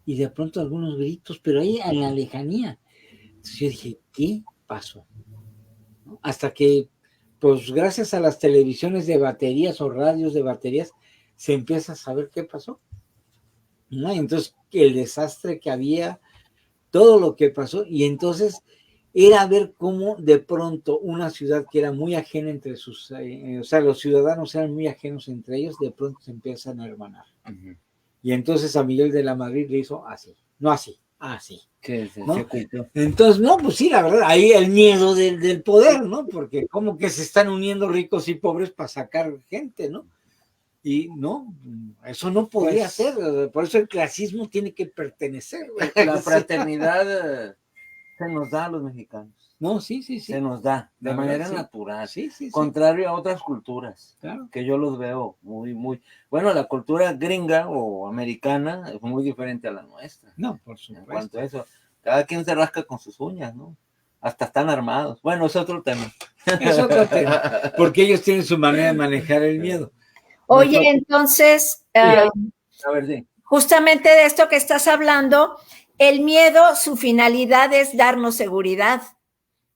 y de pronto algunos gritos, pero ahí en la lejanía. Entonces yo dije, ¿qué pasó? ¿No? Hasta que, pues gracias a las televisiones de baterías o radios de baterías, se empieza a saber qué pasó, ¿no? Y entonces el desastre que había, todo lo que pasó, y entonces era ver cómo de pronto una ciudad que era muy ajena entre sus, o sea, los ciudadanos eran muy ajenos entre ellos, de pronto se empiezan a hermanar. Y entonces a Miguel de la Madrid le hizo así, no así, Sí. Sí, ¿no? se ocultó. Entonces, no, pues sí, la verdad, ahí el miedo del poder, ¿no? Porque como que se están uniendo ricos y pobres para sacar gente, ¿no? Y no, eso no podría Pues, ser, por eso el clasismo tiene que pertenecer, güey. la fraternidad se nos da a los mexicanos. No, sí, Se nos da de La manera verdad, sí. natural, Sí. contrario a otras culturas, Claro. que yo los veo muy, bueno, la cultura gringa o americana es muy diferente a la nuestra. No, por En supuesto. cuanto a eso, cada quien se rasca con sus uñas, ¿no? Hasta están armados. Bueno, es otro tema. Es otro tema, porque ellos tienen su manera de manejar el miedo. Oye, Nosotros, entonces, A ver, sí. justamente de esto que estás hablando, el miedo, su finalidad es darnos seguridad,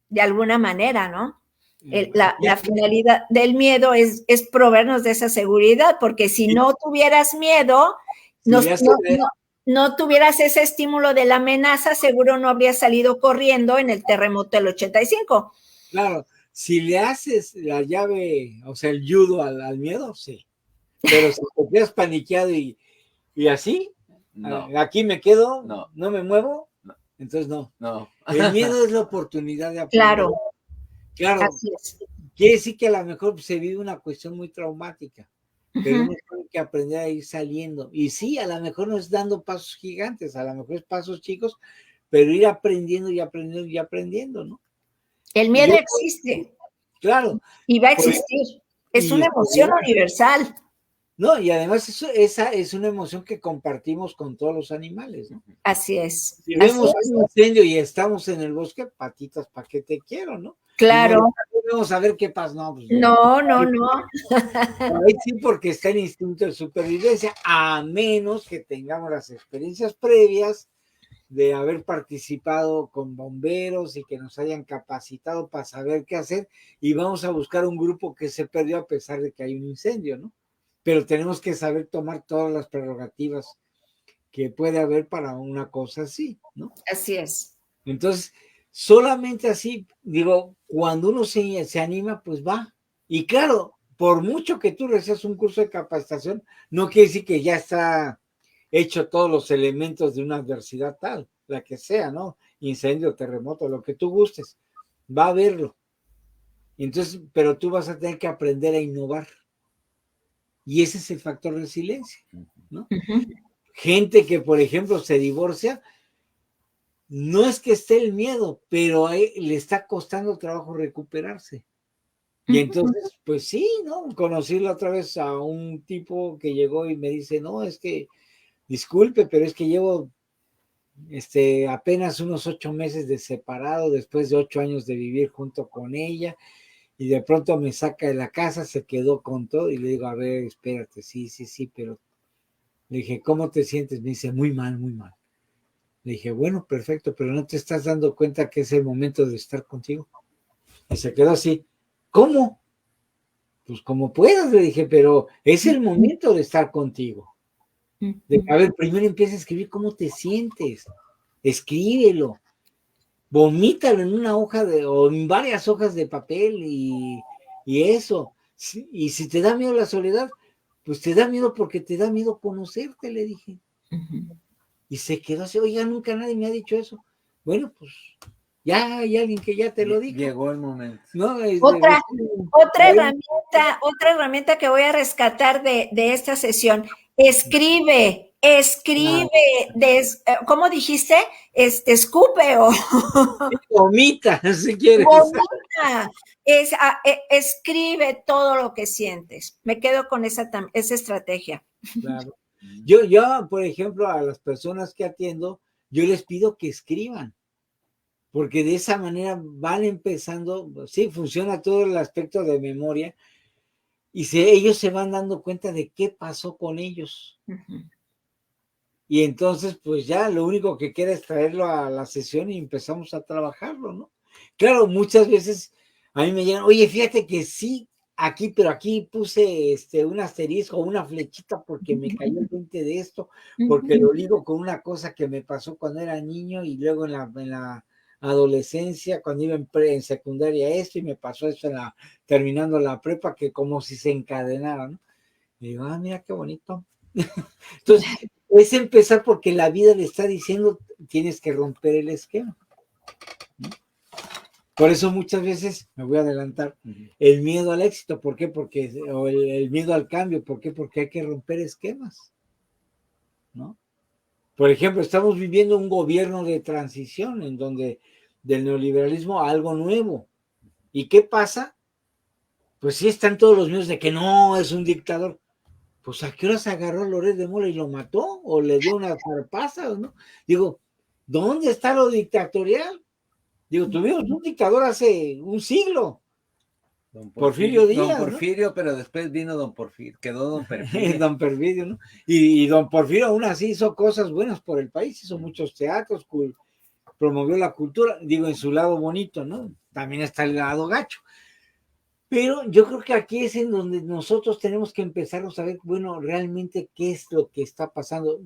de alguna manera, ¿no? La finalidad del miedo es proveernos de esa seguridad, porque si no tuvieras miedo, no tuvieras ese estímulo de la amenaza, seguro no habrías salido corriendo en el terremoto del 85. Claro, si le haces la llave, o sea, el judo al miedo, sí. Pero si te quedas paniqueado y así, No, aquí me quedo, no me muevo, no. entonces no. No. El miedo es la oportunidad de aprender. Claro, Así es. quiere decir que a lo mejor se vive una cuestión muy traumática, pero uno tiene que aprender a ir saliendo. Y sí, a lo mejor no es dando pasos gigantes, a lo mejor es pasos chicos, pero ir aprendiendo y aprendiendo y aprendiendo, ¿no? El miedo existe. Claro. Y va a existir. Es una emoción universal. No, y además esa es una emoción que compartimos con todos los animales, ¿no? Así es. Si vemos un incendio y estamos en el bosque, patitas, ¿para qué te quiero, no? Claro. Vamos a ver qué pasa. No, pues no. Ahí sí, porque está el instinto de supervivencia, a menos que tengamos las experiencias previas de haber participado con bomberos y que nos hayan capacitado para saber qué hacer, y vamos a buscar un grupo que se perdió a pesar de que hay un incendio, ¿no? Pero tenemos que saber tomar todas las prerrogativas que puede haber para una cosa así, ¿no? Así es. Entonces, solamente así, digo, cuando uno se anima, pues va. Y claro, por mucho que tú recibas un curso de capacitación, no quiere decir que ya está hecho todos los elementos de una adversidad tal, la que sea, ¿no? Incendio, terremoto, lo que tú gustes. Va a haberlo. Entonces, pero tú vas a tener que aprender a innovar. Y ese es el factor resiliencia, ¿no? Gente que, por ejemplo, se divorcia, no es que esté el miedo, pero le está costando trabajo recuperarse. Y entonces, pues sí, ¿no? Conocí la otra vez a un tipo que llegó y me dice, no, es que, disculpe, pero es que llevo apenas unos 8 meses de separado, después de 8 años de vivir junto con ella, y de pronto me saca de la casa, se quedó con todo, y le digo, a ver, espérate, sí, pero le dije, ¿cómo te sientes? Me dice, muy mal, muy mal. Le dije, bueno, perfecto, pero no te estás dando cuenta que es el momento de estar contigo. Y se quedó así, ¿cómo? Pues como puedas, le dije, pero es el momento de estar contigo. A ver, primero empieza a escribir cómo te sientes, escríbelo, vomítalo en una hoja o en varias hojas de papel y eso. Y si te da miedo la soledad, pues te da miedo porque te da miedo conocerte, le dije. Y se quedó así, oiga, nunca nadie me ha dicho eso. Bueno, pues ya hay alguien que ya te lo dijo. Llegó el momento. ¿No? Otra herramienta que voy a rescatar de esta sesión. Escribe, ¿cómo dijiste? Escupe o vomita, si quieres. Vomita. Escribe todo lo que sientes. Me quedo con esa estrategia. Claro. Yo, por ejemplo, a las personas que atiendo, yo les pido que escriban, porque de esa manera van empezando, sí, funciona todo el aspecto de memoria, y ellos se van dando cuenta de qué pasó con ellos. Y entonces, pues ya lo único que queda es traerlo a la sesión y empezamos a trabajarlo, ¿no? Claro, muchas veces a mí me llegan, oye, fíjate que sí, pero aquí puse un asterisco, una flechita porque me cayó el 20 de esto, porque lo ligo con una cosa que me pasó cuando era niño y luego en la adolescencia, cuando iba en secundaria esto, y me pasó esto terminando la prepa, que como si se encadenara, ¿no? Y digo, mira qué bonito. Entonces, es empezar porque la vida le está diciendo, tienes que romper el esquema. Por eso muchas veces, me voy a adelantar, el miedo al éxito, ¿por qué? O el miedo al cambio, ¿por qué? Porque hay que romper esquemas, ¿no? Por ejemplo, estamos viviendo un gobierno de transición en donde del neoliberalismo a algo nuevo. ¿Y qué pasa? Pues sí están todos los miedos de que no, es un dictador. Pues ¿a qué hora se agarró Loret de Mola y lo mató? ¿O le dio una zarpaza? ¿No? Digo, ¿dónde está lo dictatorial? Digo, tuvimos un dictador hace un siglo. Don Porfirio Díaz, Don Porfirio, ¿no? Pero después vino Don Porfirio, quedó Don Porfirio. Don Porfirio, ¿no? Y Don Porfirio aún así hizo cosas buenas por el país, hizo muchos teatros, promovió la cultura, digo, en su lado bonito, ¿no? También está el lado gacho. Pero yo creo que aquí es en donde nosotros tenemos que empezar a saber, bueno, realmente qué es lo que está pasando.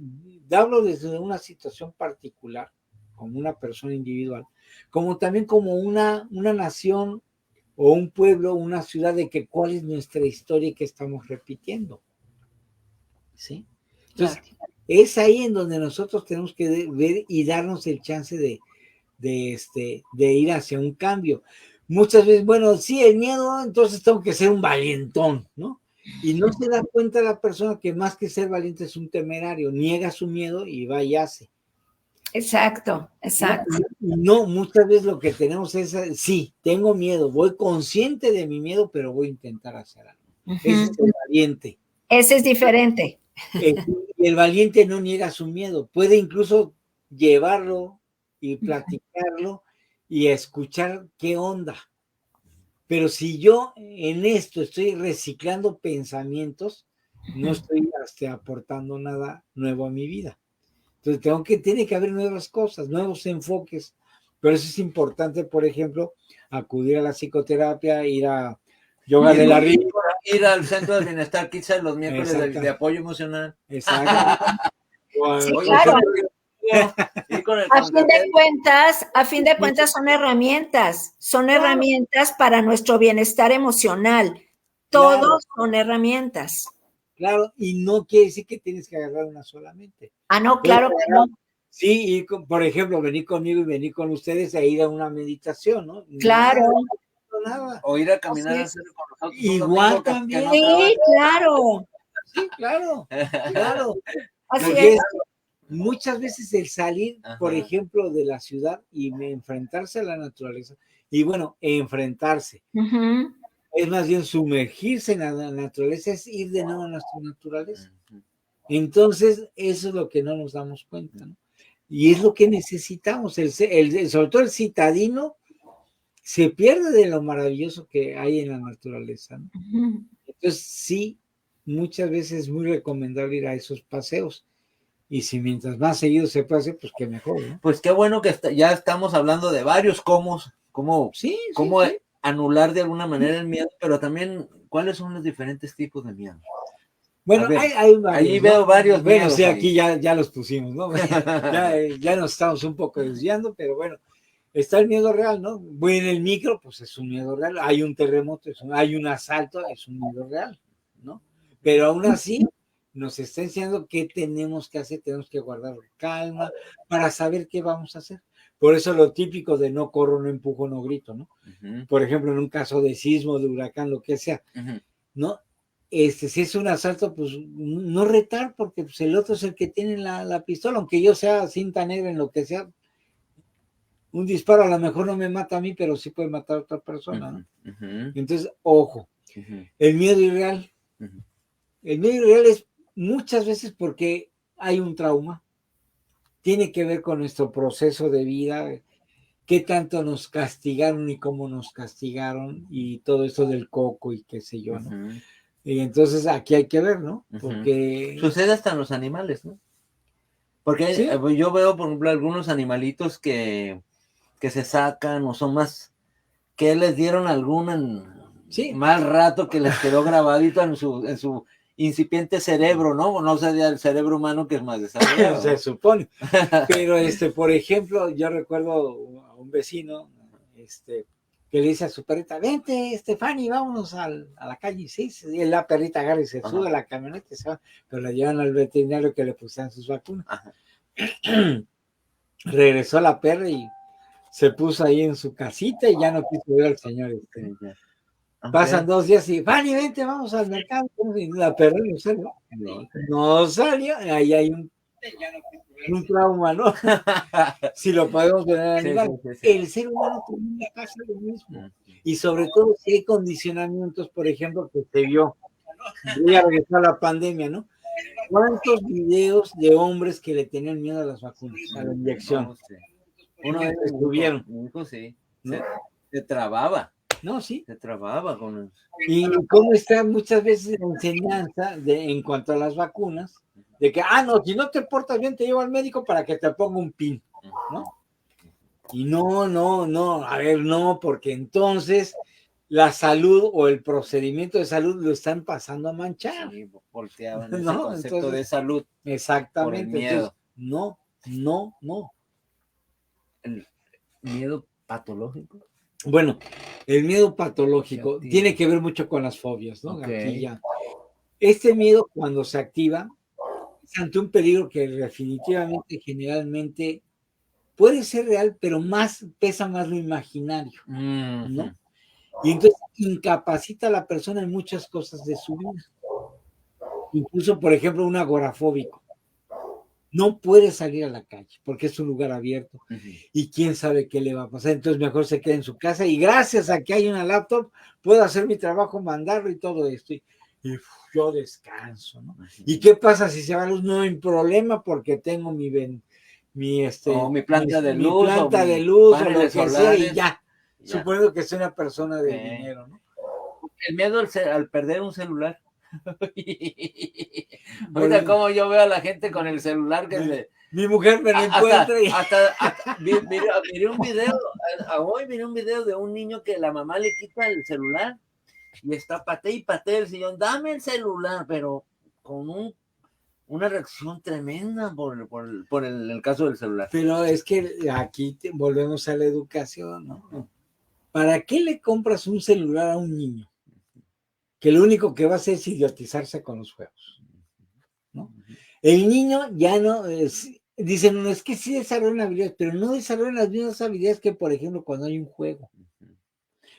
Hablo desde una situación particular, como una persona individual, como también como una nación o un pueblo, una ciudad, de que cuál es nuestra historia y qué estamos repitiendo. ¿Sí? Entonces, claro, es ahí en donde nosotros tenemos que ver y darnos el chance de ir hacia un cambio. Muchas veces, bueno, sí, el miedo, entonces tengo que ser un valientón, ¿no? Y no se da cuenta la persona que más que ser valiente es un temerario, niega su miedo y va y hace. Exacto, exacto. No, muchas veces lo que tenemos es, sí, tengo miedo, voy consciente de mi miedo, pero voy a intentar hacer algo. Ese es el valiente. Ese es diferente. El valiente no niega su miedo, puede incluso llevarlo y platicarlo y escuchar qué onda. Pero si yo en esto estoy reciclando pensamientos, no estoy aportando nada nuevo a mi vida. Entonces tiene que haber nuevas cosas, nuevos enfoques. Pero eso es importante, por ejemplo, acudir a la psicoterapia, ir a yoga de la risa. Ir al centro de bienestar, quizás los miércoles de apoyo emocional. Exacto. Sí, claro. A fin de cuentas son herramientas para nuestro bienestar emocional. Todos son herramientas. Claro, y no quiere decir que tienes que agarrar una solamente. Ah, no, claro que no. Sí, y por ejemplo, venir conmigo y venir con ustedes a ir a una meditación, ¿no? Claro. Nada. O ir a caminar con nosotros. Igual también. Sí, claro. Sí, claro. Así es. Muchas veces el salir, por ejemplo, de la ciudad y enfrentarse a la naturaleza, y bueno, enfrentarse, es más bien sumergirse en la naturaleza, es ir de nuevo a nuestra naturaleza. Entonces, eso es lo que no nos damos cuenta, ¿no? Y es lo que necesitamos, sobre todo el citadino se pierde de lo maravilloso que hay en la naturaleza, ¿no? Entonces, sí, muchas veces es muy recomendable ir a esos paseos. Y si mientras más seguido se puede hacer, pues qué mejor, ¿no? Pues qué bueno que ya estamos hablando de varios cómo anular de alguna manera el miedo, pero también cuáles son los diferentes tipos de miedo. Bueno, hay varios, ahí veo varios. Bueno, sí, aquí ya los pusimos, ¿no? ya nos estamos un poco desviando, pero bueno, está el miedo real, ¿no? Voy en el micro, pues es un miedo real. Hay un terremoto, hay un asalto, es un miedo real, ¿no? Pero aún así nos está enseñando qué tenemos que hacer, tenemos que guardar calma para saber qué vamos a hacer. Por eso lo típico de no corro, no empujo, no grito, ¿no? Por ejemplo, en un caso de sismo, de huracán, lo que sea, ¿no? Si es un asalto, pues no retar, porque pues, el otro es el que tiene la pistola, aunque yo sea cinta negra en lo que sea. Un disparo a lo mejor no me mata a mí, pero sí puede matar a otra persona, ¿no? Entonces, ojo, el miedo irreal. El miedo irreal es muchas veces porque hay un trauma, tiene que ver con nuestro proceso de vida, qué tanto nos castigaron y cómo nos castigaron, y todo eso del coco y qué sé yo, ¿no? Y entonces aquí hay que ver, ¿no? Porque sucede hasta en los animales, ¿no? Porque ¿sí? Yo veo, por ejemplo, algunos animalitos que se sacan o son más, que les dieron algún mal rato que les quedó grabadito en su incipiente cerebro, ¿no? No sería el cerebro humano que es más desarrollado. Se supone. Pero, por ejemplo, yo recuerdo a un vecino, que le dice a su perrita, vente, Stephanie, vámonos a la calle. Sí, y la perrita agarra y se sube a la camioneta y se va, pero la llevan al veterinario que le pusieran sus vacunas. Regresó la perra y se puso ahí en su casita y ya no quiso ver al señor. Pasan 2 días y, Fanny, vente, vamos al mercado. Y la perra no salió. No salió. Ahí hay un trauma, ¿no? Si lo podemos ver en el animal. Sí. El ser humano también pasa lo mismo. Y sobre todo si hay condicionamientos, por ejemplo, que se vio. Voy a regresar a la pandemia, ¿no? ¿Cuántos videos de hombres que le tenían miedo a las vacunas, a la inyección? Uno de ellos estuvieron. Sí. Se trababa. No, sí. Se trababa con eso. Y cómo está muchas veces la enseñanza en cuanto a las vacunas, de que, no, si no te portas bien, te llevo al médico para que te ponga un pin, ¿no? Y no, a ver, no, porque entonces la salud o el procedimiento de salud lo están pasando a manchar. Sí, volteaban ese concepto entonces, de salud. Exactamente. Por el miedo. Entonces, no. El miedo patológico. Bueno, el miedo patológico tiene que ver mucho con las fobias, ¿no? Okay. Aquí ya. Este miedo, cuando se activa, es ante un peligro que definitivamente, generalmente, puede ser real, pero pesa más lo imaginario, ¿no? Y entonces incapacita a la persona en muchas cosas de su vida. Incluso, por ejemplo, un agorafóbico. No puede salir a la calle porque es un lugar abierto y quién sabe qué le va a pasar. Entonces mejor se queda en su casa y gracias a que hay una laptop puedo hacer mi trabajo, mandarlo y todo esto. Y yo descanso, ¿no? ¿Y qué pasa si se va la luz? No hay problema porque tengo mi planta de luz, o lo que sea y ya. Supongo que soy una persona de dinero, ¿no? El miedo al perder un celular. Ahorita como yo veo a la gente con el celular que mi mujer me lo encuentra miré un video de un niño que la mamá le quita el celular y está patea y patea el sillón, dame el celular, pero con una reacción tremenda por el caso del celular. Pero es que aquí volvemos a la educación, ¿no? ¿Para qué le compras un celular a un niño? Que lo único que va a hacer es idiotizarse con los juegos, ¿no? El niño ya no, dicen, no, es que sí desarrollan habilidades, pero no desarrollan las mismas habilidades que, por ejemplo, cuando hay un juego.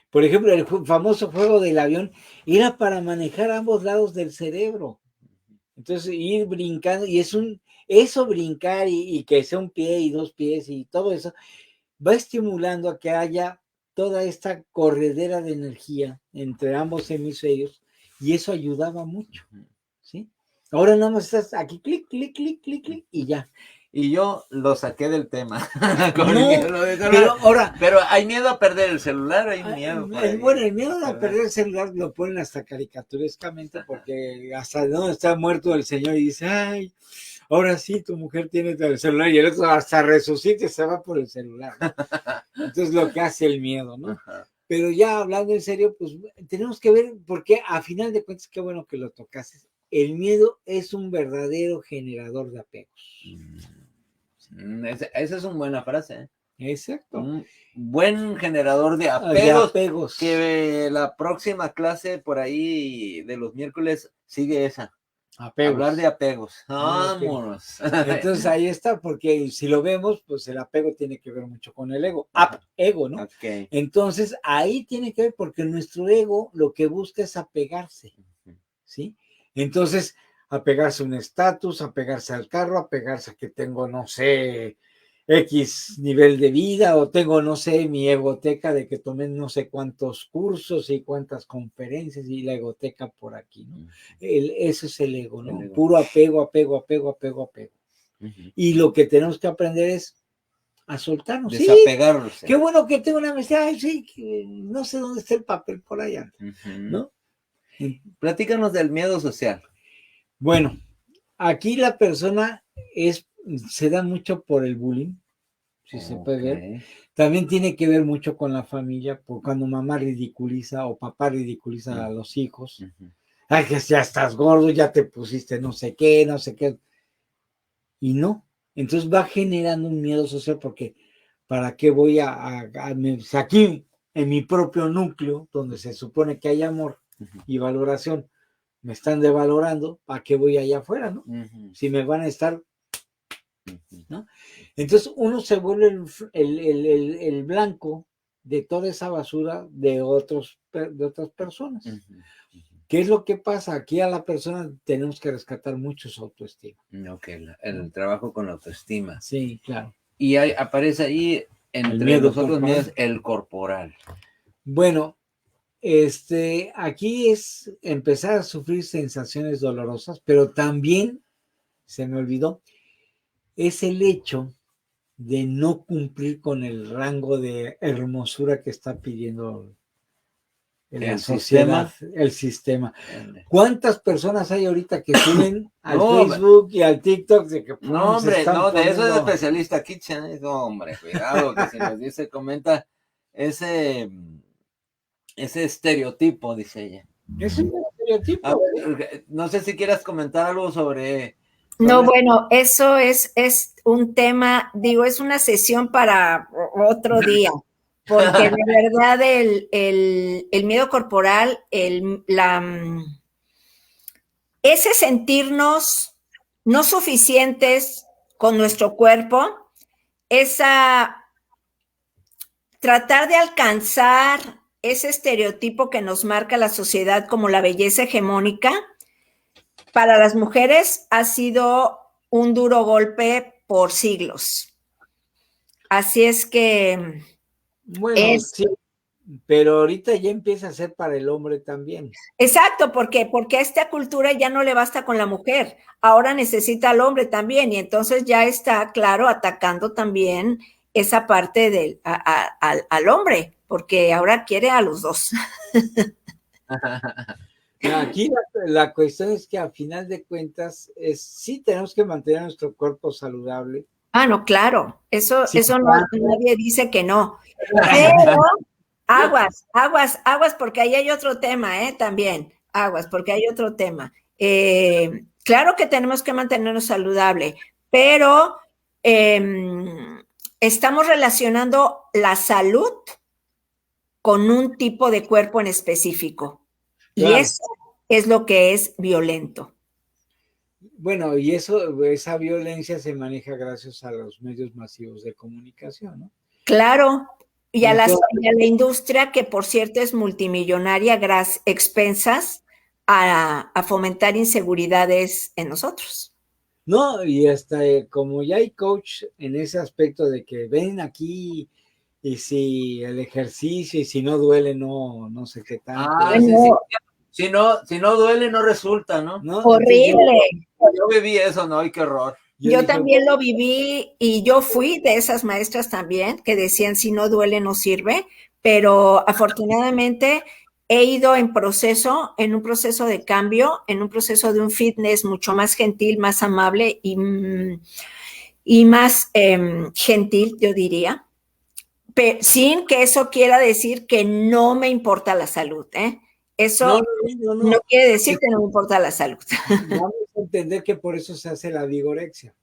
Por ejemplo, el famoso juego del avión era para manejar ambos lados del cerebro. Entonces, ir brincando, y eso brincar y que sea un pie y 2 pies y todo eso, va estimulando a que haya toda esta corredera de energía entre ambos hemisferios y eso ayudaba mucho, ¿sí? Ahora nada más estás aquí, clic, clic, clic, clic, clic y ya. Y yo lo saqué del tema. Pero hay miedo a perder el celular, hay miedo. Bueno, el miedo a perder el celular lo ponen hasta caricaturescamente porque hasta no está muerto el señor y dice, ay, ahora sí, tu mujer tiene el celular y el otro hasta resucita y se va por el celular, ¿no? Entonces lo que hace el miedo, ¿no? Ajá. Pero ya hablando en serio, pues tenemos que ver, porque a final de cuentas, qué bueno que lo tocaste. El miedo es un verdadero generador de apegos. Esa es una buena frase, ¿eh? Exacto. Un buen generador de apegos. Que la próxima clase por ahí de los miércoles sigue esa. Apegos. Hablar de apegos. Vámonos. Entonces ahí está, porque si lo vemos, pues el apego tiene que ver mucho con el ego. Ego, ¿no? Okay. Entonces ahí tiene que ver porque nuestro ego lo que busca es apegarse, ¿sí? Entonces, apegarse a un estatus, apegarse al carro, apegarse a que tengo, no sé, X nivel de vida, o tengo, no sé, mi egoteca de que tomé no sé cuántos cursos y cuántas conferencias y la egoteca por aquí, ¿no? Eso es el ego, ¿no? El ego. Puro apego. Y lo que tenemos que aprender es a soltarnos. Desapegarnos. Sí, qué bueno que tengo una amistad, ay, sí, no sé dónde está el papel por allá, ¿no? Platícanos del miedo social. Bueno, aquí la persona se da mucho por el bullying, si se puede ver. También tiene que ver mucho con la familia, por cuando mamá ridiculiza o papá ridiculiza a los hijos. Ay, que ya estás gordo, ya te pusiste no sé qué. Y no. Entonces va generando un miedo social porque ¿para qué voy aquí en mi propio núcleo, donde se supone que hay amor y valoración, me están devalorando, ¿para qué voy allá afuera, no? Si me van a estar, ¿no? Entonces uno se vuelve el blanco de toda esa basura de otras personas. ¿Qué es lo que pasa? Aquí a la persona tenemos que rescatar mucho su autoestima. Ok, el trabajo con la autoestima. Sí, claro. Y aparece ahí entre los otros miedos el corporal. Bueno, aquí es empezar a sufrir sensaciones dolorosas, pero también, se me olvidó, es el hecho de no cumplir con el rango de hermosura que está pidiendo la sociedad, el sistema. ¿Cuántas personas hay ahorita que suben al Facebook y al TikTok de que no, hombre, no, de eso es especialista Kitchen, no, hombre, cuidado, que si nos dice, comenta ese estereotipo, dice ella. Es un estereotipo. A ver, no sé si quieras comentar algo sobre... No, bueno, eso es un tema, digo, es una sesión para otro día, porque de verdad el miedo corporal, ese sentirnos no suficientes con nuestro cuerpo, tratar de alcanzar ese estereotipo que nos marca la sociedad como la belleza hegemónica, para las mujeres ha sido un duro golpe por siglos. Así es que... Bueno, sí, pero ahorita ya empieza a ser para el hombre también. Exacto, ¿por qué? Porque a esta cultura ya no le basta con la mujer, ahora necesita al hombre también, y entonces ya está, claro, atacando también esa parte al hombre, porque ahora quiere a los dos. Aquí la cuestión es que a final de cuentas sí tenemos que mantener nuestro cuerpo saludable. Ah, no, claro, eso no, nadie dice que no, pero aguas, porque ahí hay otro tema, también, aguas, porque hay otro tema. Claro que tenemos que mantenernos saludable, pero estamos relacionando la salud con un tipo de cuerpo en específico. Claro. Y eso es lo que es violento. Bueno, y esa violencia se maneja gracias a los medios masivos de comunicación, ¿no? Claro, y a la industria, que por cierto es multimillonaria, expensas a fomentar inseguridades en nosotros. No, y hasta como ya hay coach en ese aspecto de que ven aquí y si el ejercicio y si no duele, no sé qué tanto. Sí. Si no duele, no resulta, ¿no? Horrible. Yo viví eso, ¿no? ¡Ay, qué horror! Yo también lo viví y yo fui de esas maestras también que decían si no duele no sirve, pero afortunadamente he ido en un proceso de cambio, en un proceso de un fitness mucho más gentil, más amable y más gentil, yo diría, pero sin que eso quiera decir que no me importa la salud, ¿eh? Eso no quiere decir que no me importa la salud. Vamos a entender que por eso se hace la vigorexia,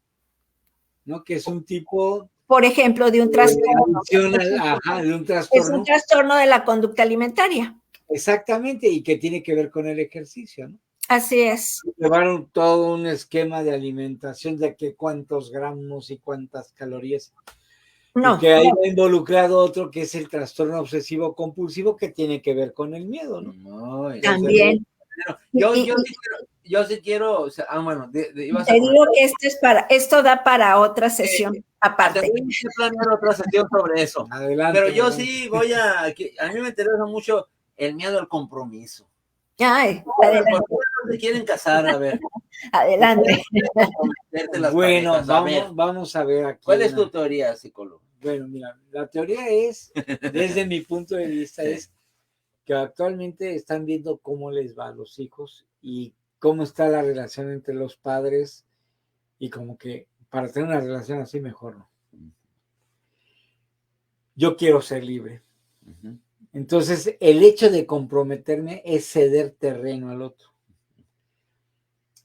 ¿no? Que es un tipo... Por ejemplo, de un trastorno. De un trastorno. Es un trastorno de la conducta alimentaria. Exactamente, y que tiene que ver con el ejercicio, ¿no? Así es. Llevaron todo un esquema de alimentación de que cuántos gramos y cuántas calorías. No, y que ahí va involucrado otro que es el trastorno obsesivo compulsivo que tiene que ver con el miedo, ¿no? También. Yo sí quiero, o sea, bueno, te digo que esto da para otra sesión aparte. Tengo que planear otra sesión sobre eso. Adelante. Pero yo sí a mí me interesa mucho el miedo al compromiso. Ay, adelante. ¿Por qué no se quieren casar? A ver. Adelante. Bueno, vamos a ver aquí. ¿Cuál es tu teoría, psicólogo? Bueno, mira, la teoría es, desde mi punto de vista, es que actualmente están viendo cómo les va a los hijos y cómo está la relación entre los padres y como que para tener una relación así mejor no. Yo quiero ser libre. Entonces, el hecho de comprometerme es ceder terreno al otro.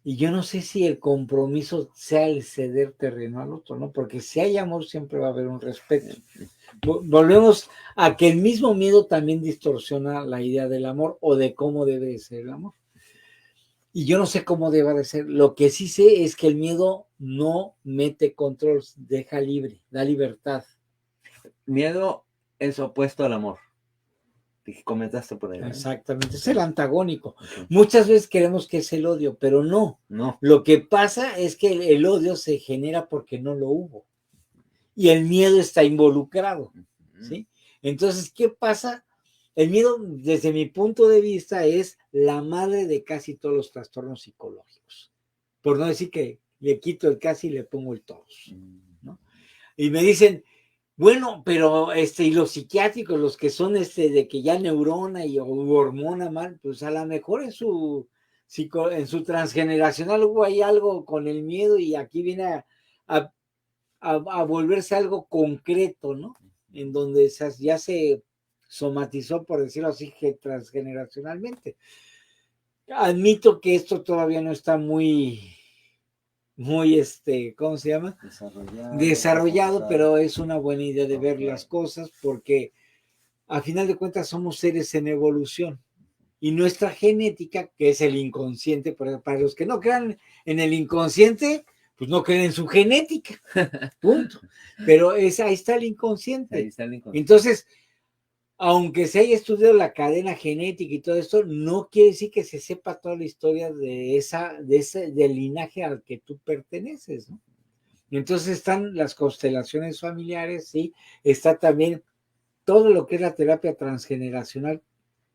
Y yo no sé si el compromiso sea el ceder terreno al otro, ¿no? Porque si hay amor siempre va a haber un respeto. volvemos a que el mismo miedo también distorsiona la idea del amor o de cómo debe ser el amor. Y yo no sé cómo debe de ser. Lo que sí sé es que el miedo no mete control, deja libre, da libertad. Miedo es opuesto al amor. Que comentaste por ahí, ¿eh? Exactamente, es el antagónico. Okay. Muchas veces creemos que es el odio, pero no. Lo que pasa es que el odio se genera porque no lo hubo. Y el miedo está involucrado, ¿sí? Entonces, ¿qué pasa? El miedo, desde mi punto de vista, es la madre de casi todos los trastornos psicológicos. Por no decir que le quito el casi y le pongo el todos, ¿no? Y me dicen, bueno, pero y los psiquiátricos, los que son de que ya neurona o hormona mal, pues a lo mejor en su transgeneracional hubo ahí algo con el miedo y aquí viene a volverse algo concreto, ¿no? En donde ya se somatizó, por decirlo así, transgeneracionalmente. Admito que esto todavía no está muy, ¿cómo se llama? Desarrollado, pero es una buena idea de ver las cosas porque a final de cuentas somos seres en evolución y nuestra genética, que es el inconsciente, para los que no crean en el inconsciente, pues no creen en su genética, punto. Pero ahí está el inconsciente. Ahí está el inconsciente. Entonces, aunque se haya estudiado la cadena genética y todo esto, no quiere decir que se sepa toda la historia del linaje al que tú perteneces, ¿no? Entonces están las constelaciones familiares, sí, está también todo lo que es la terapia transgeneracional,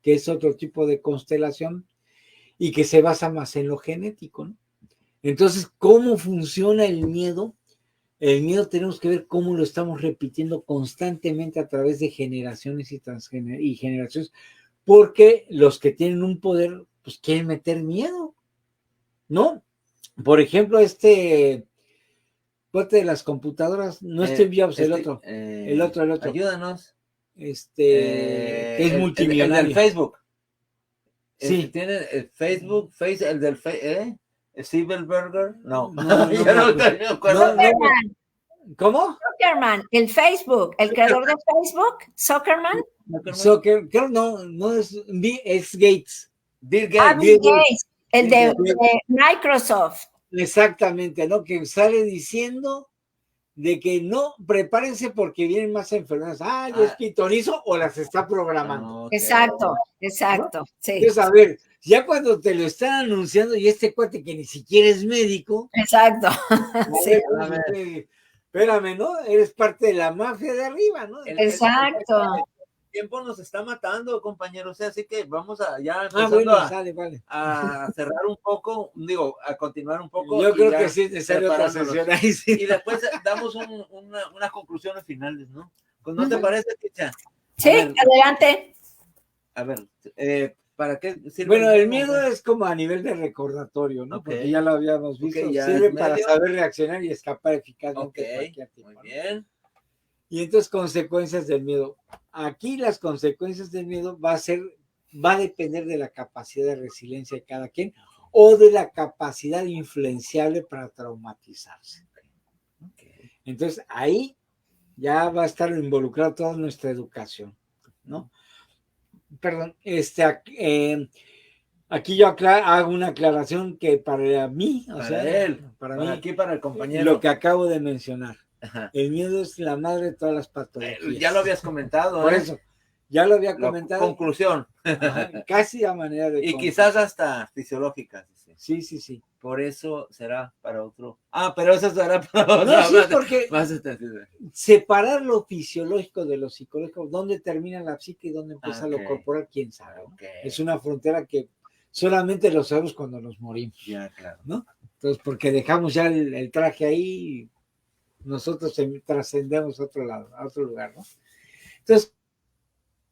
que es otro tipo de constelación y que se basa más en lo genético, ¿no? Entonces, ¿cómo funciona el miedo? El miedo tenemos que ver cómo lo estamos repitiendo constantemente a través de generaciones y generaciones, porque los que tienen un poder, pues quieren meter miedo, ¿no? Por ejemplo, parte de las computadoras, no Steve Jobs, el otro. Ayúdanos. Que es multimillonario. El del Facebook. Sí. Tiene el Facebook, el del Silverberger. No. ¿Cómo? Zuckerman, el Facebook, el creador de Facebook, Zuckerman. No es Gates. Bill Gates. Bill Gates, el de Microsoft. Exactamente, ¿no? Que sale diciendo de que no, prepárense porque vienen más enfermedades. Es pitonizo o las está programando. Okay. Exacto, ¿no? Sí. Entonces, a ver, ya cuando te lo están anunciando y este cuate que ni siquiera es médico. Exacto. Sí. Espérame, ¿no? Eres parte de la mafia de arriba, ¿no? Exacto. El tiempo nos está matando, compañeros, así que vamos a cerrar un poco, a continuar un poco. Yo creo que sí es necesario otra sesión ahí, sí. Y después damos unas conclusiones finales, ¿no? Pues, ¿no te parece, Ticha? Sí, adelante. A ver, ¿para qué sirve? Bueno, el miedo es como a nivel de recordatorio, ¿no? Porque ya lo habíamos visto. Sirve para saber reaccionar y escapar eficazmente de cualquier tipo. Muy bien. Y entonces, consecuencias del miedo. Aquí las consecuencias del miedo va a depender de la capacidad de resiliencia de cada quien o de la capacidad influenciable para traumatizarse. Entonces, ahí ya va a estar involucrada toda nuestra educación, ¿no? Perdón, aquí yo hago una aclaración que para mí, para el compañero, lo que acabo de mencionar. Ajá. El miedo es la madre de todas las patologías. Ya lo habías comentado. Por eso, ya lo había comentado. Conclusión. Casi a manera de... Y quizás hasta fisiológica. Sí. Por eso será para otro. Pero eso será para otro. No, sí, porque separar lo fisiológico de lo psicológico, dónde termina la psique y dónde empieza lo corporal, quién sabe. Es una frontera que solamente lo sabemos cuando nos morimos. Ya, claro. ¿No? Entonces, porque dejamos ya el traje ahí, nosotros trascendemos a otro lado, a otro lugar, ¿no? Entonces,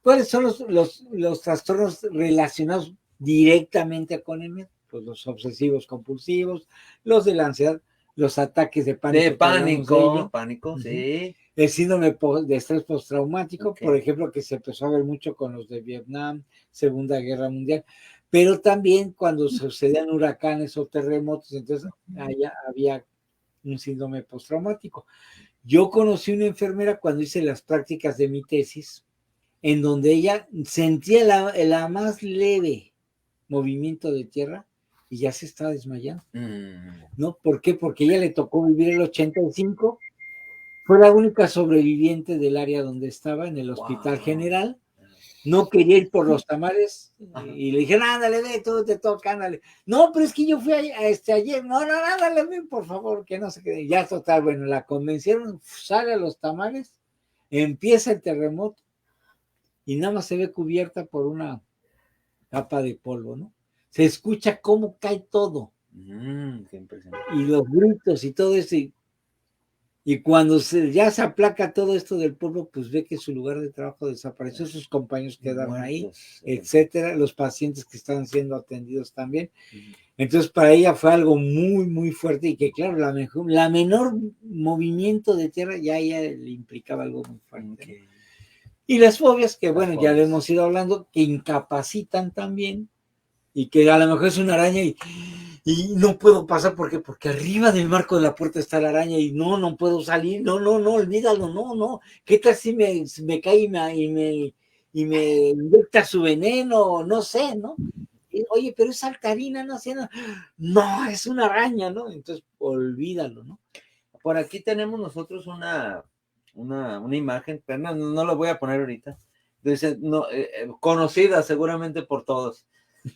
¿cuáles son los trastornos relacionados directamente con el miedo? Pues los obsesivos compulsivos, los de la ansiedad, los ataques de pánico. Pánico, sí. El síndrome de estrés postraumático, por ejemplo, que se empezó a ver mucho con los de Vietnam, Segunda Guerra Mundial, pero también cuando sucedían huracanes o terremotos, entonces allá había un síndrome postraumático. Yo conocí una enfermera cuando hice las prácticas de mi tesis, en donde ella sentía la más leve movimiento de tierra y ya se estaba desmayando. ¿No? ¿Por qué? Porque ella le tocó vivir el 85, fue la única sobreviviente del área donde estaba, en el Hospital General. No quería ir por los tamales y le dijeron, ándale, ve, todo te toca, ándale. No, pero es que yo fui ayer, no, ándale, ven, por favor, que no se quede. Ya total, bueno, la convencieron, sale a los tamales, empieza el terremoto y nada más se ve cubierta por una capa de polvo, ¿no? Se escucha cómo cae todo. Qué impresionante. Y los gritos y todo eso. Y cuando ya se aplaca todo esto del pueblo, pues ve que su lugar de trabajo desapareció, sus compañeros quedaron ahí, etcétera, los pacientes que estaban siendo atendidos también. Entonces para ella fue algo muy, muy fuerte y que claro, la menor movimiento de tierra ya le implicaba algo muy fuerte. ¿No? Y las fobias, que bueno, ya lo hemos ido hablando, que incapacitan también y que a lo mejor es una araña y no puedo pasar porque arriba del marco de la puerta está la araña y no puedo salir, no, olvídalo, no, ¿qué tal si me cae y me inyecta su veneno, no sé, ¿no? Oye, pero es saltarina, no sé, no, es una araña, ¿no? Entonces, olvídalo, ¿no? Por aquí tenemos nosotros una imagen, pero no la voy a poner ahorita, dice, conocida seguramente por todos,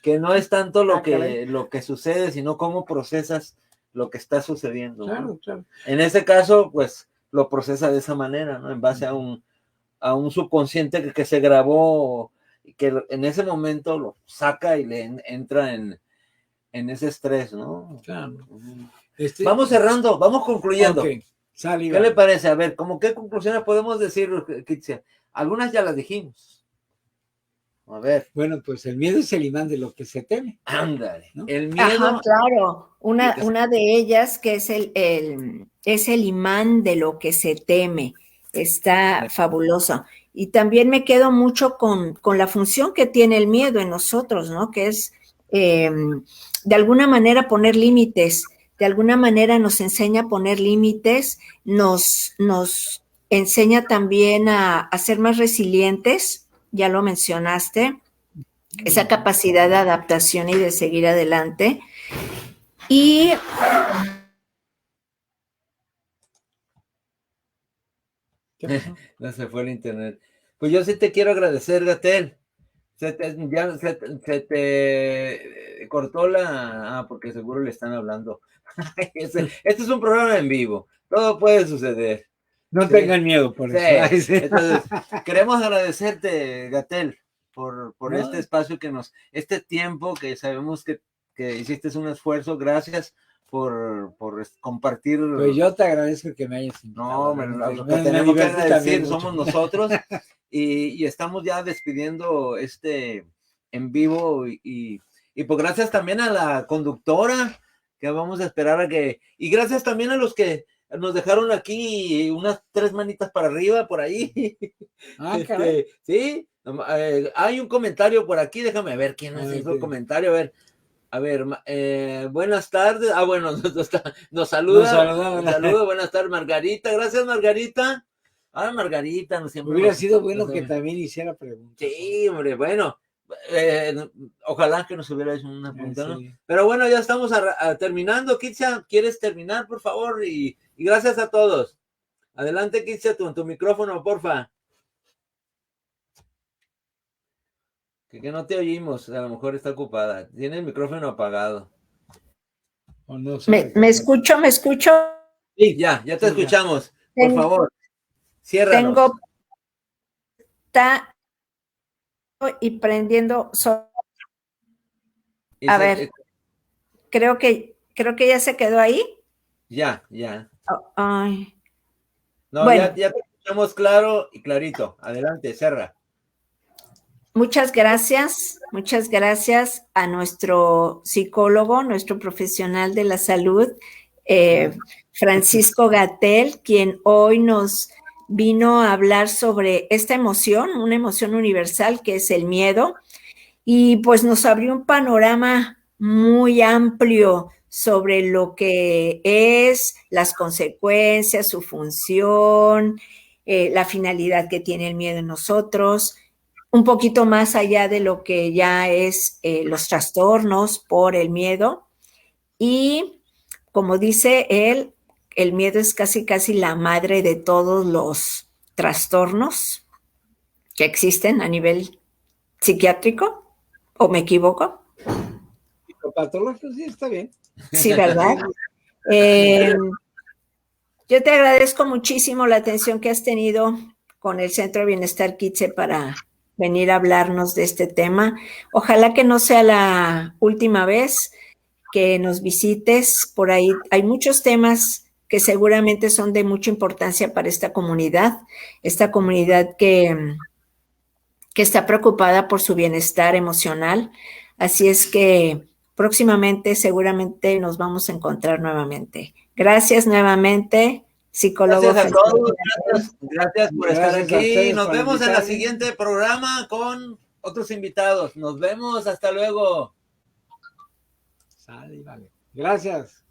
que no es tanto lo que sucede, sino cómo procesas lo que está sucediendo. Claro, ¿no? claro. En ese caso, pues, lo procesa de esa manera, ¿no? En base a un subconsciente que se grabó, y que en ese momento lo saca y le entra en ese estrés, ¿no? Claro. Vamos cerrando, vamos concluyendo. Okay. ¿Qué le parece? A ver, ¿cómo qué conclusiones podemos decir, Kitsia? Algunas ya las dijimos. A ver. Bueno, pues el miedo es el imán de lo que se teme. Ándale, ¿no? El miedo. Ajá, claro. Una de ellas que es el imán de lo que se teme. Está fabuloso. Y también me quedo mucho con la función que tiene el miedo en nosotros, ¿no? Que es, de alguna manera, poner límites. De alguna manera nos enseña a poner límites, nos enseña también a ser más resilientes, ya lo mencionaste, esa capacidad de adaptación y de seguir adelante. Y no se fue el internet. Pues yo sí te quiero agradecer, Gatel. Se te cortó porque seguro le están hablando. Este es un programa en vivo. Todo puede suceder. No tengan miedo por eso. Entonces, queremos agradecerte, Gatel, por este espacio este tiempo que sabemos que hiciste un esfuerzo. Gracias por compartir. Pues yo te agradezco que me hayas invitado. No, lo que tenemos que agradecer somos nosotros. Y estamos ya despidiendo en vivo y pues gracias también a la conductora que vamos a esperar y gracias también a los que nos dejaron aquí unas 3 manitas para arriba por ahí. Sí, hay un comentario por aquí, déjame ver quién nos hizo el comentario, a ver, buenas tardes, bueno, nos saluda, buenas tardes, Margarita, gracias Margarita. Margarita, no siempre. Hubiera sido bueno que también hiciera preguntas. Sí, hombre, bueno, ojalá que nos hubiera hecho una pregunta, ¿no? Pero bueno, ya estamos terminando. Kitsia, ¿quieres terminar, por favor? Y gracias a todos. Adelante, Kitsia, tu micrófono, porfa. Que no te oímos, a lo mejor está ocupada. Tiene el micrófono apagado. No sé. ¿Me escucho? Sí, ya te escuchamos. Por favor. Ciérranos. Está y prendiendo. A ver, creo que ya se quedó ahí. Ya. Ay. No, bueno. ya te escuchamos claro y clarito. Adelante, Serra. Muchas gracias a nuestro psicólogo, nuestro profesional de la salud, Francisco Gatel, quien hoy nos vino a hablar sobre esta emoción, una emoción universal que es el miedo, y pues nos abrió un panorama muy amplio sobre lo que es, las consecuencias, su función, la finalidad que tiene el miedo en nosotros, un poquito más allá de lo que ya es los trastornos por el miedo. Y como dice él, el miedo es casi la madre de todos los trastornos que existen a nivel psiquiátrico, ¿o me equivoco? Psicopatológico, sí, está bien. Sí, ¿verdad? Yo te agradezco muchísimo la atención que has tenido con el Centro de Bienestar Kitse para venir a hablarnos de este tema. Ojalá que no sea la última vez que nos visites. Por ahí hay muchos temas que seguramente son de mucha importancia para esta comunidad que está preocupada por su bienestar emocional. Así es que próximamente seguramente nos vamos a encontrar nuevamente. Gracias nuevamente, psicólogo. Gracias a todos, gracias por estar aquí. Nos vemos en el invitarme. siguiente programa con otros invitados. Nos vemos, hasta luego. Sale, vale. Gracias.